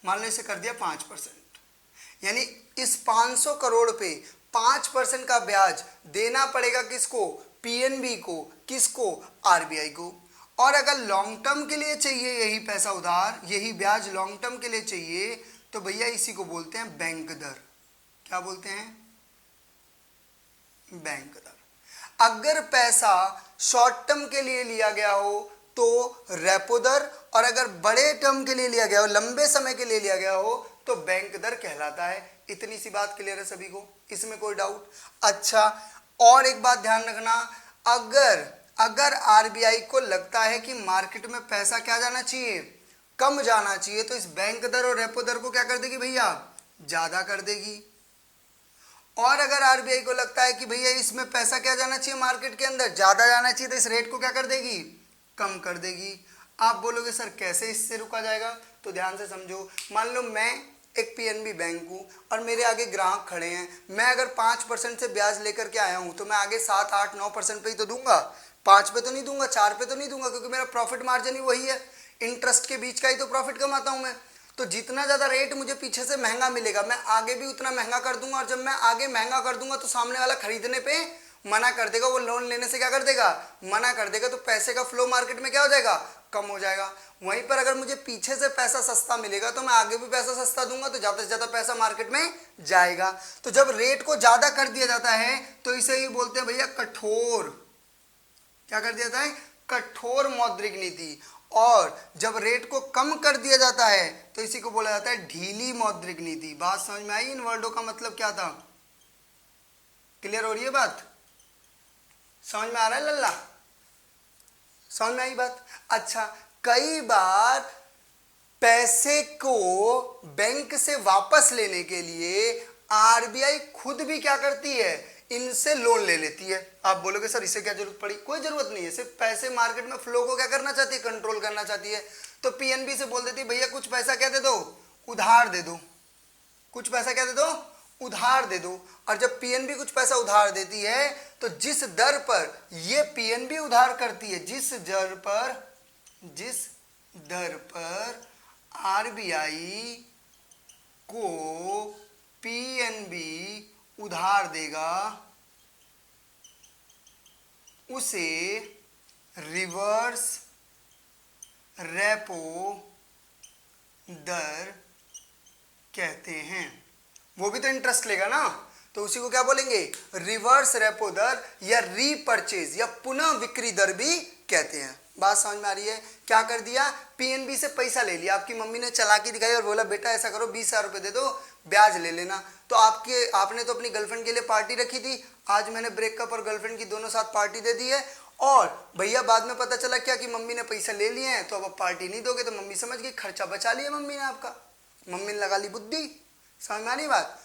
मान लो इसे कर दिया 5%, यानी इस 500 करोड़ पे 5% का ब्याज देना पड़ेगा किसको, पीएनबी को, किसको, आरबीआई को। और अगर लॉन्ग टर्म के लिए चाहिए यही पैसा उधार, यही ब्याज लॉन्ग टर्म के लिए चाहिए, तो भैया इसी को बोलते हैं बैंक दर। क्या बोलते हैं, बैंक दर। अगर पैसा शॉर्ट टर्म के लिए लिया गया हो तो रेपो दर, और अगर बड़े टर्म के लिए लिया गया हो, लंबे समय के लिए लिया गया हो, तो बैंक दर कहलाता है। इतनी सी बात क्लियर है सभी को, इसमें कोई डाउट। अच्छा, और एक बात ध्यान रखना, अगर आरबीआई को लगता है कि मार्केट में पैसा क्या जाना चाहिए, कम जाना चाहिए, तो इस बैंक दर और रेपो दर को क्या कर देगी भैया, ज्यादा कर देगी। और अगर आरबीआई को लगता है कि भैया इसमें पैसा क्या जाना चाहिए, मार्केट के अंदर ज्यादा जाना चाहिए, तो इस रेट को क्या कर देगी, कम कर देगी। आप बोलोगे सर कैसे इससे रुका जाएगा, तो ध्यान से समझो। मान लो मैं एक पीएनबी बैंक हूँ और मेरे आगे ग्राहक खड़े हैं, मैं अगर 5% से ब्याज लेकर के आया हूँ तो मैं आगे 7, 8, 9% पे ही तो दूंगा, 5 पे तो नहीं दूंगा, 4 पे तो नहीं दूंगा, क्योंकि मेरा प्रॉफिट मार्जिन ही वही है, इंटरेस्ट के बीच का ही तो प्रॉफिट कमाता हूँ मैं। तो जितना ज़्यादा रेट मुझे पीछे से महंगा मिलेगा, मैं आगे भी उतना महंगा कर दूंगा, और जब मैं आगे महंगा कर दूंगा तो सामने वाला खरीदने पे मना कर देगा, वो लोन लेने से क्या कर देगा, मना कर देगा, तो पैसे का फ्लो मार्केट में क्या हो जाएगा, कम हो जाएगा। वहीं पर अगर मुझे पीछे से पैसा सस्ता मिलेगा तो मैं आगे भी पैसा सस्ता दूंगा, तो ज़्यादा से ज़्यादा पैसा मार्केट में जाएगा। तो जब रेट को ज़्यादा कर दिया जाता है तो इसे ही बोलते हैं भैया कठोर, क्या कर दिया जाता है, कठोर मौद्रिक नीति। और जब रेट को कम कर दिया जाता है तो इसी को बोला जाता है ढीली मौद्रिक नीति। बात समझ में आई, इन वर्डों का मतलब क्या था, क्लियर हो रही है बात, समझ में आ रहा है लल्ला, समझ में आई बात। अच्छा, कई बार पैसे को बैंक से वापस लेने के लिए आरबीआई खुद भी क्या करती है, इनसे लोन ले लेती है। आप बोलोगे सर इसे क्या जरूरत पड़ी, कोई जरूरत नहीं है, सिर्फ पैसे मार्केट में फ्लो को क्या करना चाहती है, कंट्रोल करना चाहती है। तो पीएनबी से बोल देती है भैया कुछ पैसा क्या दे दो, उधार दे दो, कुछ पैसा क्या दे दो, उधार दे दो। और जब पीएनबी कुछ पैसा उधार देती है तो जिस दर पर ये पीएनबी उधार करती है, जिस दर पर आरबीआई को पीएनबी उधार देगा उसे रिवर्स रेपो दर कहते हैं। वो भी तो इंटरेस्ट लेगा ना, तो उसी को क्या बोलेंगे, रिवर्स रेपो दर या रीपर्चेज या पुनः बिक्री दर भी कहते हैं। बात समझ में आ रही है। क्या कर दिया, पीएनबी से पैसा ले लिया, आपकी मम्मी ने चालाकी दिखाई और बोला बेटा ऐसा करो 20,000 रुपए दे दो, ब्याज ले लेना। तो आपने तो अपनी गर्लफ्रेंड के लिए पार्टी रखी थी, आज मैंने ब्रेकअप और गर्लफ्रेंड की दोनों साथ पार्टी दे दी है, और भैया बाद में पता चला क्या कि मम्मी ने पैसा ले लिए हैं, तो अब पार्टी नहीं दोगे, तो मम्मी समझ गई खर्चा बचा लिया मम्मी ने आपका, मम्मी ने लगा ली बुद्धि। समझ में आ रही बात।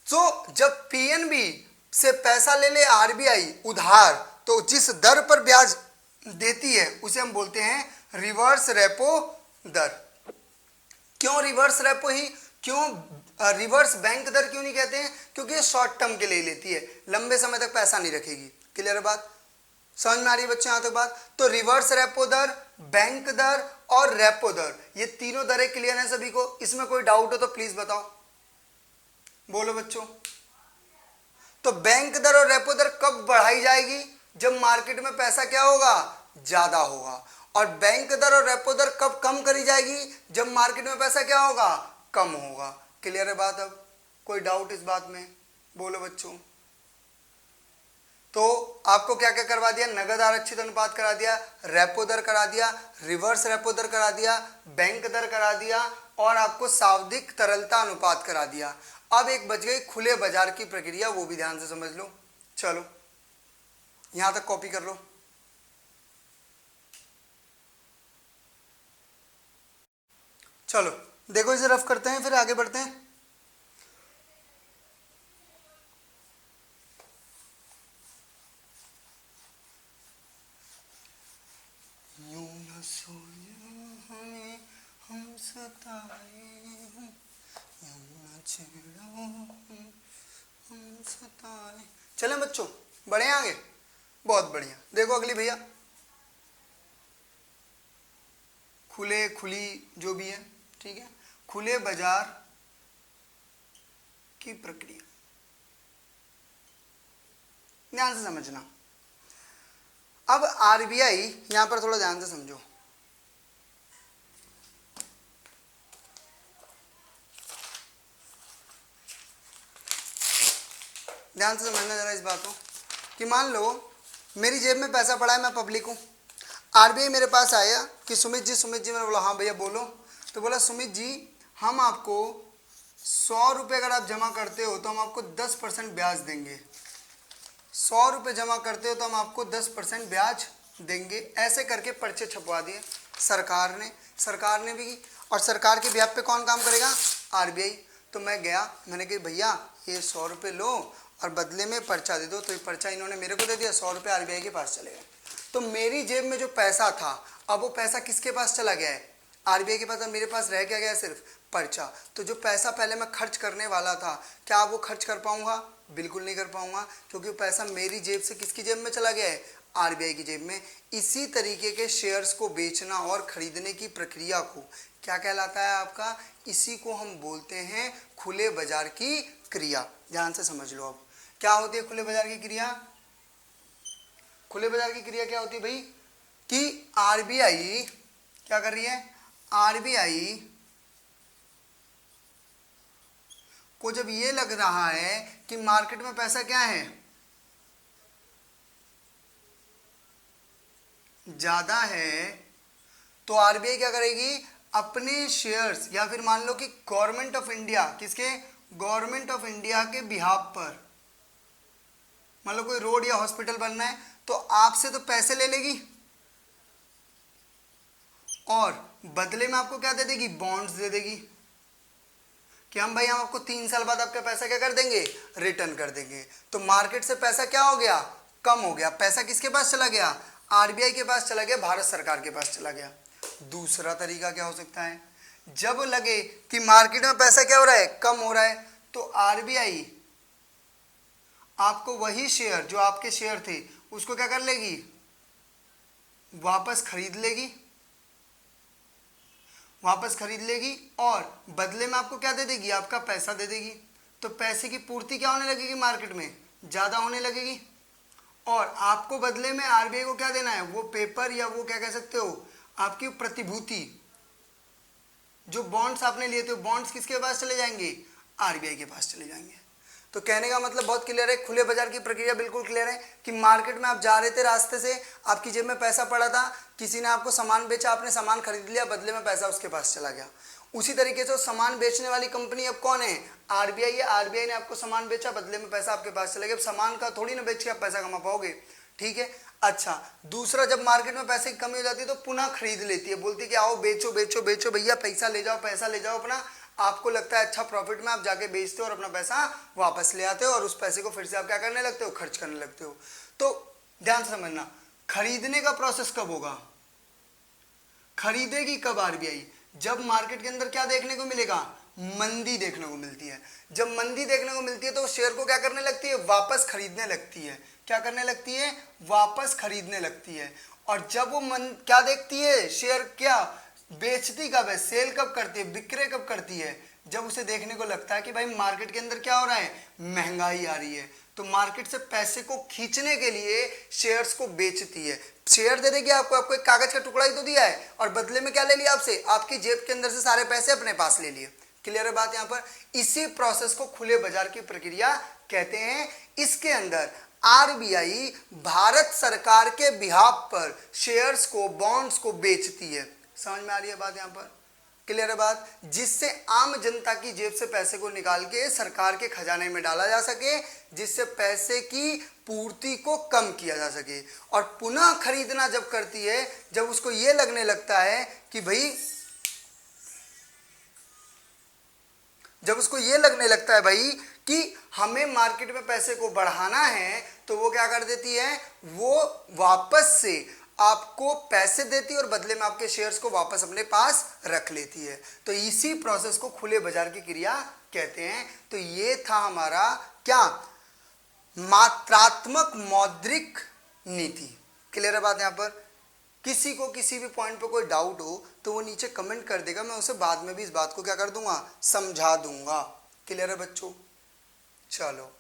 तो जब पीएनबी से पैसा ले ले आरबीआई उधार, तो जिस दर पर ब्याज देती है उसे हम बोलते हैं रिवर्स रेपो दर। क्यों रिवर्स रेपो ही, क्यों रिवर्स बैंक दर क्यों नहीं कहते हैं, क्योंकि ये शॉर्ट टर्म के लिए लेती है, लंबे समय तक पैसा नहीं रखेगी। क्लियर है बात, समझ में आ रही है बच्चों यहां तक बात। तो रिवर्स रेपो दर, बैंक दर और रेपो दर, ये तीनों दरें क्लियर है सभी को। इसमें कोई डाउट हो तो प्लीज बताओ, बोलो बच्चों। तो बैंक दर और रेपो दर कब बढ़ाई जाएगी, जब मार्केट में पैसा क्या होगा, ज्यादा होगा। और बैंक दर और रेपो दर कब कम करी जाएगी, जब मार्केट में पैसा क्या होगा, कम होगा। क्लियर है बात। अब कोई डाउट इस बात में, बोलो बच्चों। तो आपको क्या क्या करवा दिया, नगद आरक्षित अनुपात करा दिया, रेपो दर करा दिया, रिवर्स रेपो दर करा दिया, बैंक दर करा दिया, और आपको सावधिक तरलता अनुपात करा दिया। अब एक बच गई खुले बाजार की प्रक्रिया, वो भी ध्यान से समझ लो। चलो यहां तक कॉपी कर लो। चलो देखो इसे रफ करते हैं फिर आगे बढ़ते हैं। सोया हमें हम सताए ना छेड़ो हम सताए। चलें बच्चों, बढ़े आगे, बहुत बढ़िया। देखो अगली भैया, खुले खुली जो भी है, ठीक है, खुले बाजार की प्रक्रिया, ध्यान से समझना। अब आरबीआई, यहां पर थोड़ा ध्यान से समझो, ध्यान से समझना जरा इस बात को, कि मान लो मेरी जेब में पैसा पड़ा है, मैं पब्लिक हूँ, आरबीआई मेरे पास आया कि सुमित जी मैंने बोला हाँ भैया बोलो, तो बोला सुमित जी हम आपको 100 रुपये अगर आप जमा करते हो तो हम आपको 10% ब्याज देंगे, 100 रुपये जमा करते हो तो हम आपको 10% ब्याज देंगे। ऐसे करके पर्चे छपवा दिए सरकार ने भी, और सरकार के ब्याज पे कौन काम करेगा? आरबीआई। तो मैं गया, मैंने कहा भैया ये 100 रुपये लो और बदले में पर्चा दे दो, तो ये पर्चा इन्होंने मेरे को दे दिया, 100 रुपये आरबीआई के पास चले गए। तो मेरी जेब में जो पैसा था, अब वो पैसा किसके पास चला गया है? आरबीआई के पास। और मेरे पास रह क्या गया? सिर्फ पर्चा। तो जो पैसा पहले मैं खर्च करने वाला था, क्या वो खर्च कर पाऊंगा? बिल्कुल नहीं कर पाऊंगा, क्योंकि पैसा मेरी जेब से किसकी जेब में चला गया है? आरबीआई की जेब में। इसी तरीके के शेयर्स को बेचना और खरीदने की प्रक्रिया को क्या कहलाता है आपका? इसी को हम बोलते हैं खुले बाजार की क्रिया। ध्यान से समझ लो। अब क्या होती है खुले बाजार की क्रिया? खुले बाजार की क्रिया क्या होती है भाई? कि आरबीआई क्या कर रही है? आरबीआई को जब ये लग रहा है कि मार्केट में पैसा क्या है? ज्यादा है, तो आरबीआई क्या करेगी? अपने शेयर्स, या फिर मान लो कि गवर्नमेंट ऑफ इंडिया, किसके? गवर्नमेंट ऑफ इंडिया के बिहाफ पर, मान लो कोई रोड या हॉस्पिटल बनना है तो आपसे तो पैसे ले लेगी और बदले में आपको क्या दे देगी? बॉन्ड्स दे देगी कि हम आपको 3 साल बाद आपका पैसा क्या कर देंगे? रिटर्न कर देंगे। तो मार्केट से पैसा क्या हो गया? कम हो गया। पैसा किसके पास चला गया? आरबीआई के पास चला गया, भारत सरकार के पास चला गया। दूसरा तरीका क्या हो सकता है? जब लगे कि मार्केट में पैसा क्या हो रहा है? कम हो रहा है, तो आरबीआई आपको वही शेयर जो आपके शेयर थे उसको क्या कर लेगी? वापस खरीद लेगी, वापस खरीद लेगी और बदले में आपको क्या दे देगी? आपका पैसा दे देगी। तो पैसे की पूर्ति क्या होने लगेगी? मार्केट में ज्यादा होने लगेगी। और आपको बदले में आरबीआई को क्या देना है? वो पेपर, या वो क्या कह सकते हो, आपकी प्रतिभूति, जो बॉन्ड्स आपने लिए थे, बॉन्ड्स किसके पास चले जाएंगे? आरबीआई के पास चले जाएंगे। तो कहने का मतलब बहुत क्लियर है, खुले बाजार की प्रक्रिया बिल्कुल क्लियर है कि मार्केट में आप जा रहे थे, रास्ते से आपकी जेब में पैसा पड़ा था, किसी ने आपको सामान बेचा, आपने सामान खरीद लिया, बदले में पैसा उसके पास चला गया। उसी तरीके से सामान बेचने वाली कंपनी अब कौन है? आरबीआई है। आरबीआई ने आपको सामान बेचा, बदले में पैसा आपके पास चला गया। अब सामान का थोड़ी ना बेच के आप पैसा कमा पाओगे, ठीक है। अच्छा, दूसरा, जब मार्केट में पैसे की कमी हो जाती है तो पुनः खरीद लेती है, बोलती है कि आओ बेचो बेचो बेचो भैया, पैसा ले जाओ, पैसा ले जाओ अपना। आपको लगता है अच्छा प्रॉफिट में, आप जाके बेचते हो और अपना पैसा वापस ले आते हो और उस पैसे को फिर से आप क्या करने लगते हो? खर्च करने लगते हो। तो ध्यान से समझना, खरीदने का प्रोसेस कब होगा? खरीदेगी कब आरबीआई? जब मार्केट के अंदर क्या देखने को मिलेगा? मंदी देखने को मिलती है। जब मंदी देखने को मिलती है तो शेयर को क्या करने लगती है? वापस खरीदने लगती है। क्या करने लगती है? वापस खरीदने लगती है। और जब वो क्या देखती है? शेयर क्या बेचती कब है? सेल कब करती है? विक्रय कब करती है? जब उसे देखने को लगता है कि भाई मार्केट के अंदर क्या हो रहा है? महंगाई आ रही है। तो मार्केट से पैसे को खींचने के लिए शेयर्स को बेचती है। शेयर दे देगी आपको, आपको एक कागज का टुकड़ा ही तो दिया है, और बदले में क्या ले लिया आपसे? आपकी जेब के अंदर से सारे पैसे अपने पास ले लिए। क्लियर है बात यहां पर? इसी प्रोसेस को खुले बाजार की प्रक्रिया कहते हैं। इसके अंदर आरबीआई भारत सरकार के बिहाफ पर शेयर्स को, बॉन्ड्स को बेचती है। समझ में आ रही है बात यहां पर? क्लियर है बात? जिससे आम जनता की जेब से पैसे को निकाल के सरकार के खजाने में डाला जा सके, जिससे पैसे की पूर्ति को कम किया जा सके। और पुनः खरीदना जब करती है, जब उसको ये लगने लगता है कि भाई, जब उसको ये लगने लगता है भाई कि हमें मार्केट में पैसे को बढ़ाना है, तो वो क्या कर देती है? वो वापस से आपको पैसे देती है और बदले में आपके शेयर्स को वापस अपने पास रख लेती है। तो इसी प्रोसेस को खुले बाजार की क्रिया कहते हैं। तो ये था हमारा क्या, मात्रात्मक मौद्रिक नीति। क्लियर है बात यहां पर? किसी को किसी भी पॉइंट पे कोई डाउट हो तो वो नीचे कमेंट कर देगा, मैं उसे बाद में भी इस बात को क्या कर दूंगा, समझा दूंगा। क्लियर है बच्चों? चलो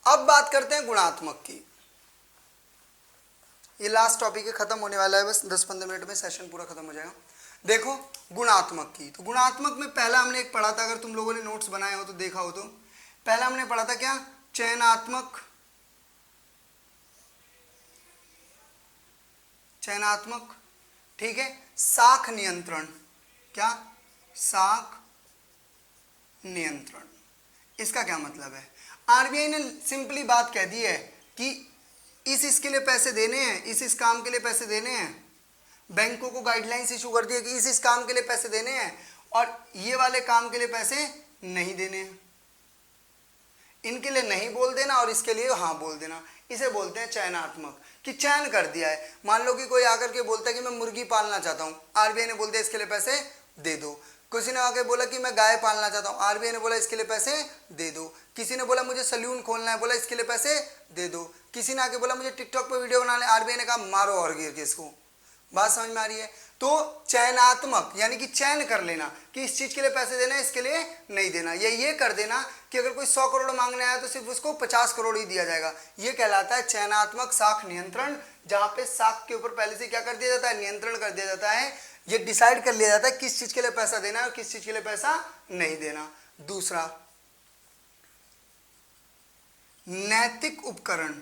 अब बात करते हैं गुणात्मक की। ये लास्ट टॉपिक है, खत्म होने वाला है, बस 10-15 मिनट में सेशन पूरा खत्म हो जाएगा। देखो गुणात्मक की, तो गुणात्मक में पहला हमने एक पढ़ा था, अगर तुम लोगों ने नोट्स बनाए हो तो देखा हो तो, पहला हमने पढ़ा था क्या, चयनात्मक, चयनात्मक, ठीक है, साख नियंत्रण, क्या, साख नियंत्रण। इसका क्या मतलब है? आरबीआई ने सिंपली बात कह दी है कि इसके लिए पैसे देने हैं, इस काम के लिए पैसे देने हैं, बैंकों को गाइडलाइंस इशू कर दिया कि इस काम के लिए पैसे देने हैं और ये वाले काम के लिए पैसे नहीं देने हैं, इनके लिए नहीं बोल देना और इसके लिए हाँ बोल देना। इसे बोलते हैं चयनात्मक, कि चयन कर दिया है। मान लो कि कोई आकर के बोलता है कि मैं मुर्गी पालना चाहता हूँ, आरबीआई ने बोल दिया इसके लिए पैसे दे दो। किसी ने आके बोला कि मैं गाय पालना चाहता हूँ, आरबीआई ने बोला इसके लिए पैसे दे दो। किसी ने बोला मुझे सैलून खोलना है, बोला इसके लिए पैसे दे दो। किसी ने आके बोला मुझे टिकटॉक पे वीडियो बनाना है, आरबीआई ने कहा मारो और गिर के इसको। बात समझ में आ रही है? तो चयनात्मक यानी कि चयन कर लेना कि इस चीज के लिए पैसे देना, इसके लिए नहीं देना, या ये कर देना कि अगर कोई 100 करोड़ मांगने आया तो सिर्फ उसको 50 करोड़ ही दिया जाएगा। ये कहलाता है चयनात्मक साख नियंत्रण, जहां पे साख के ऊपर पहले से क्या कर दिया जाता है, नियंत्रण कर दिया जाता है। ये डिसाइड कर लिया जाता है किस चीज के लिए पैसा देना है और किस चीज के लिए पैसा नहीं देना। दूसरा, नैतिक उपकरण।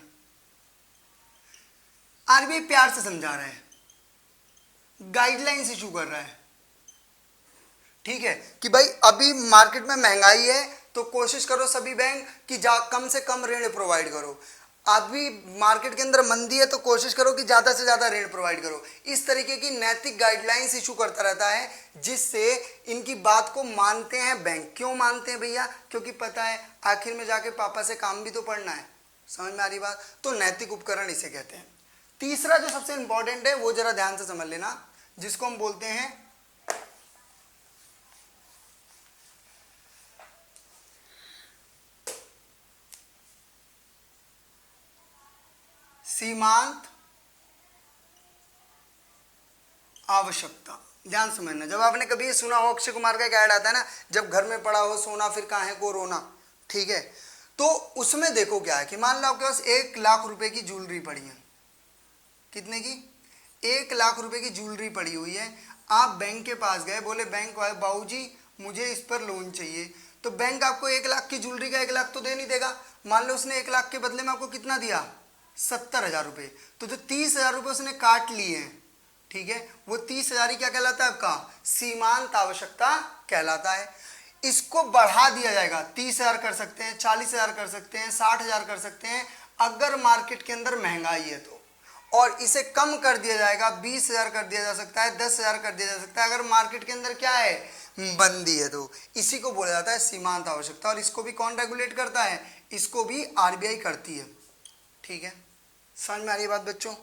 आरबीआई प्यार से समझा रहा है, गाइडलाइंस इशू कर रहा है, ठीक है, कि भाई अभी मार्केट में महंगाई है तो कोशिश करो सभी बैंक कि कम से कम ऋण प्रोवाइड करो। अभी मार्केट के अंदर मंदी है तो कोशिश करो कि ज्यादा से ज्यादा ऋण प्रोवाइड करो। इस तरीके की नैतिक गाइडलाइंस इशू करता रहता है, जिससे इनकी बात को मानते हैं बैंक। क्यों मानते हैं भैया? क्योंकि पता है आखिर में जाके पापा से काम भी तो पढ़ना है। समझ में आ रही बात? तो नैतिक उपकरण इसे कहते हैं। तीसरा जो सबसे इंपॉर्टेंट है वो जरा ध्यान से समझ लेना, जिसको हम बोलते हैं सीमांत आवश्यकता। ध्यान समझना, जब आपने कभी सुना हो, अक्षय कुमार का एक ऐड आता है ना, जब घर में पड़ा हो सोना फिर काहे को रोना, ठीक है, तो उसमें देखो क्या है कि मान लो आपके पास 1 लाख रुपए की ज्वेलरी पड़ी है। कितने की? 1 लाख रुपए की ज्वेलरी पड़ी हुई है। आप बैंक के पास गए, बोले बैंक वाले बाबूजी मुझे इस पर लोन चाहिए, तो बैंक आपको 1 लाख की ज्वेलरी का 1 लाख तो दे नहीं देगा। मान लो उसने 1 लाख के बदले में आपको कितना दिया, 70,000 रुपये। तो जो 30,000 रुपये उसने काट लिए हैं, ठीक है, वो 30,000 ही क्या कहलाता है आपका, सीमांत आवश्यकता कहलाता है। इसको बढ़ा दिया जाएगा, 30,000 कर सकते हैं, 40,000 कर सकते हैं, 60,000 कर सकते हैं अगर मार्केट के अंदर महंगाई है तो, और इसे कम कर दिया जाएगा, 20,000 कर दिया जा सकता है, 10,000 कर दिया जा सकता है अगर मार्केट के अंदर क्या है, बंदी है तो। इसी को बोला जाता है सीमांत आवश्यकता। और इसको भी कौन रेगुलेट करता है? इसको भी आरबीआई करती है, ठीक है। समझ में आ रही है बात बच्चों?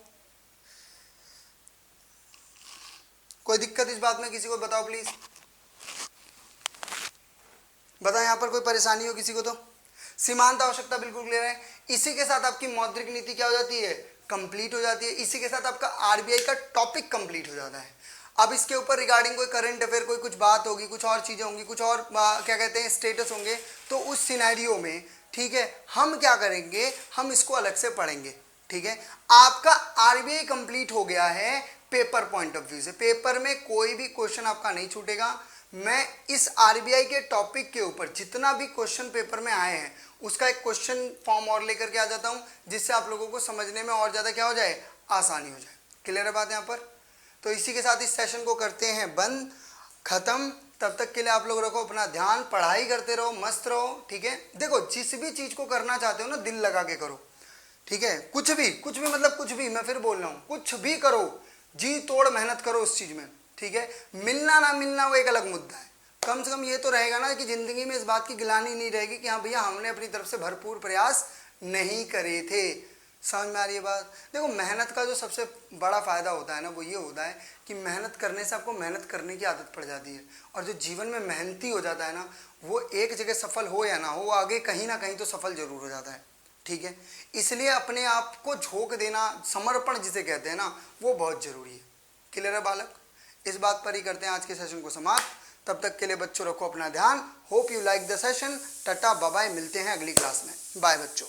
कोई दिक्कत इस बात में किसी को बताओ प्लीज, बताओ यहाँ पर कोई परेशानी हो किसी को तो। सीमांत आवश्यकता बिल्कुल क्लियर है। इसी के साथ आपकी मौद्रिक नीति क्या हो जाती है, कंप्लीट हो जाती है। इसी के साथ आपका आरबीआई का टॉपिक कंप्लीट हो जाता है। अब इसके ऊपर रिगार्डिंग कोई करंट अफेयर, कोई कुछ बात होगी, कुछ और चीजें होंगी, कुछ और क्या कहते हैं स्टेटस होंगे, तो उस सिनेरियो में, ठीक है, हम क्या करेंगे, हम इसको अलग से पढ़ेंगे, ठीक है। आपका आरबीआई कंप्लीट हो गया है पेपर पॉइंट ऑफ व्यू से। पेपर में कोई भी क्वेश्चन आपका नहीं छूटेगा। मैं इस आरबीआई के टॉपिक के ऊपर जितना भी क्वेश्चन पेपर में आए हैं उसका एक क्वेश्चन फॉर्म और लेकर के आ जाता हूं, जिससे आप लोगों को समझने में और ज्यादा क्या हो जाए, आसानी हो जाए। क्लियर है बात यहाँ पर? तो इसी के साथ इस सेशन को करते हैं बंद, खत्म। तब तक के लिए आप लोग रखो अपना ध्यान, पढ़ाई करते रहो, मस्त रहो, ठीक है। देखो जिस भी चीज को करना चाहते हो ना, दिल लगा के करो, ठीक है। कुछ भी मतलब कुछ भी, मैं फिर बोल रहा हूँ, कुछ भी करो, जी तोड़ मेहनत करो उस चीज में, ठीक है। मिलना ना मिलना वो एक अलग मुद्दा है। कम से कम ये तो रहेगा ना कि जिंदगी में इस बात की गिलानी नहीं रहेगी कि हाँ भैया हमने अपनी तरफ से भरपूर प्रयास नहीं करे थे। समझ में आ रही है बात? देखो, मेहनत का जो सबसे बड़ा फायदा होता है ना, वो ये होता है कि मेहनत करने से आपको मेहनत करने की आदत पड़ जाती है। और जो जीवन में मेहनती हो जाता है ना, वो एक जगह सफल हो या ना हो, वो आगे कहीं ना कहीं तो सफल जरूर हो जाता है। ठीक है, इसलिए अपने आप को झोंक देना, समर्पण जिसे कहते हैं ना, वो बहुत जरूरी है। क्लियर है बालक? इस बात पर ही करते हैं आज के सेशन को समाप्त। तब तक के लिए बच्चों रखो अपना ध्यान। Hope you like the session. Tata bye bye, मिलते हैं अगली क्लास में। बाय बच्चों।